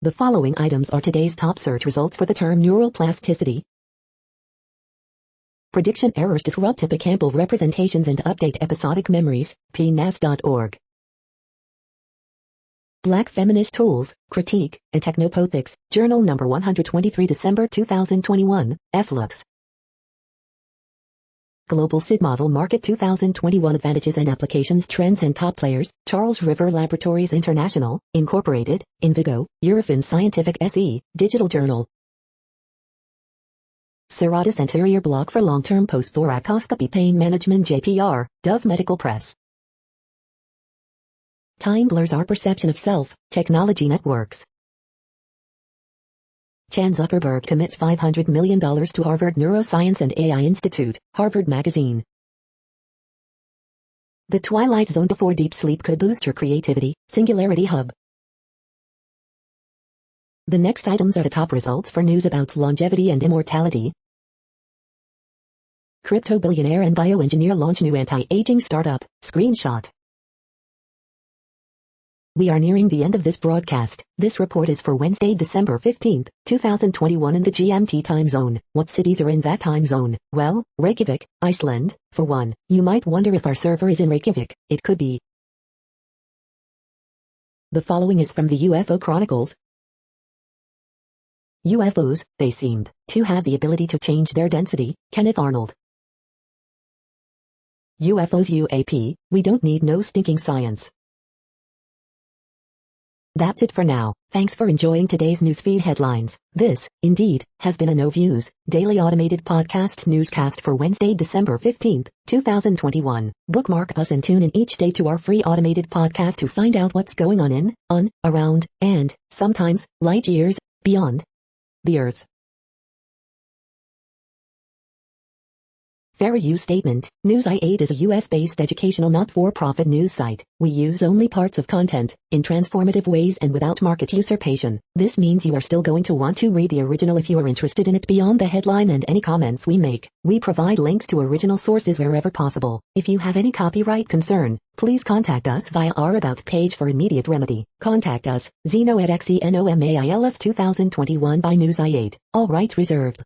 The following items are today's top search results for the term neuroplasticity. Prediction errors disrupt hippocampal representations and update episodic memories, pnas.org. Black Feminist Tools, Critique, and Technopolitics, Journal No. 123 December 2021, FLux. Global SID Model Market 2021 Advantages and Applications Trends and Top Players, Charles River Laboratories International, Incorporated, Invigo, Eurofins Scientific SE, Digital Journal. serratus anterior block for long-term post-thoracoscopy pain management JPR, Dove Medical Press. Time blurs our perception of self, technology networks. Chan Zuckerberg commits $500 million to Harvard Neuroscience and AI Institute, Harvard Magazine. The Twilight Zone before deep sleep could boost your creativity, Singularity Hub. The next items are the top results for news about longevity and immortality. Crypto billionaire and bioengineer launch new anti-aging startup, screenshot. We are nearing the end of this broadcast. This report is for Wednesday, December 15, 2021 in the GMT time zone. What cities are in that time zone? Well, Reykjavik, Iceland, for one. You might wonder if our server is in Reykjavik. It could be. The following is from the UFO Chronicles. UFOs, they seemed to have the ability to change their density, Kenneth Arnold. UFOs UAP, we don't need no stinking science. That's it for now. Thanks for enjoying today's newsfeed headlines. This, indeed, has been a No Views, daily automated podcast newscast for Wednesday, December 15, 2021. Bookmark us and tune in each day to our free automated podcast to find out what's going on in, around, and, sometimes, light years, beyond the Earth. Fair use statement. News i8 is a US-based educational not-for-profit news site. We use only parts of content, in transformative ways and without market usurpation. This means you are still going to want to read the original if you are interested in it beyond the headline and any comments we make. We provide links to original sources wherever possible. If you have any copyright concern, please contact us via our About page for immediate remedy. Contact us, Zeno at XENOMAILS 2021 by News i8. All rights reserved.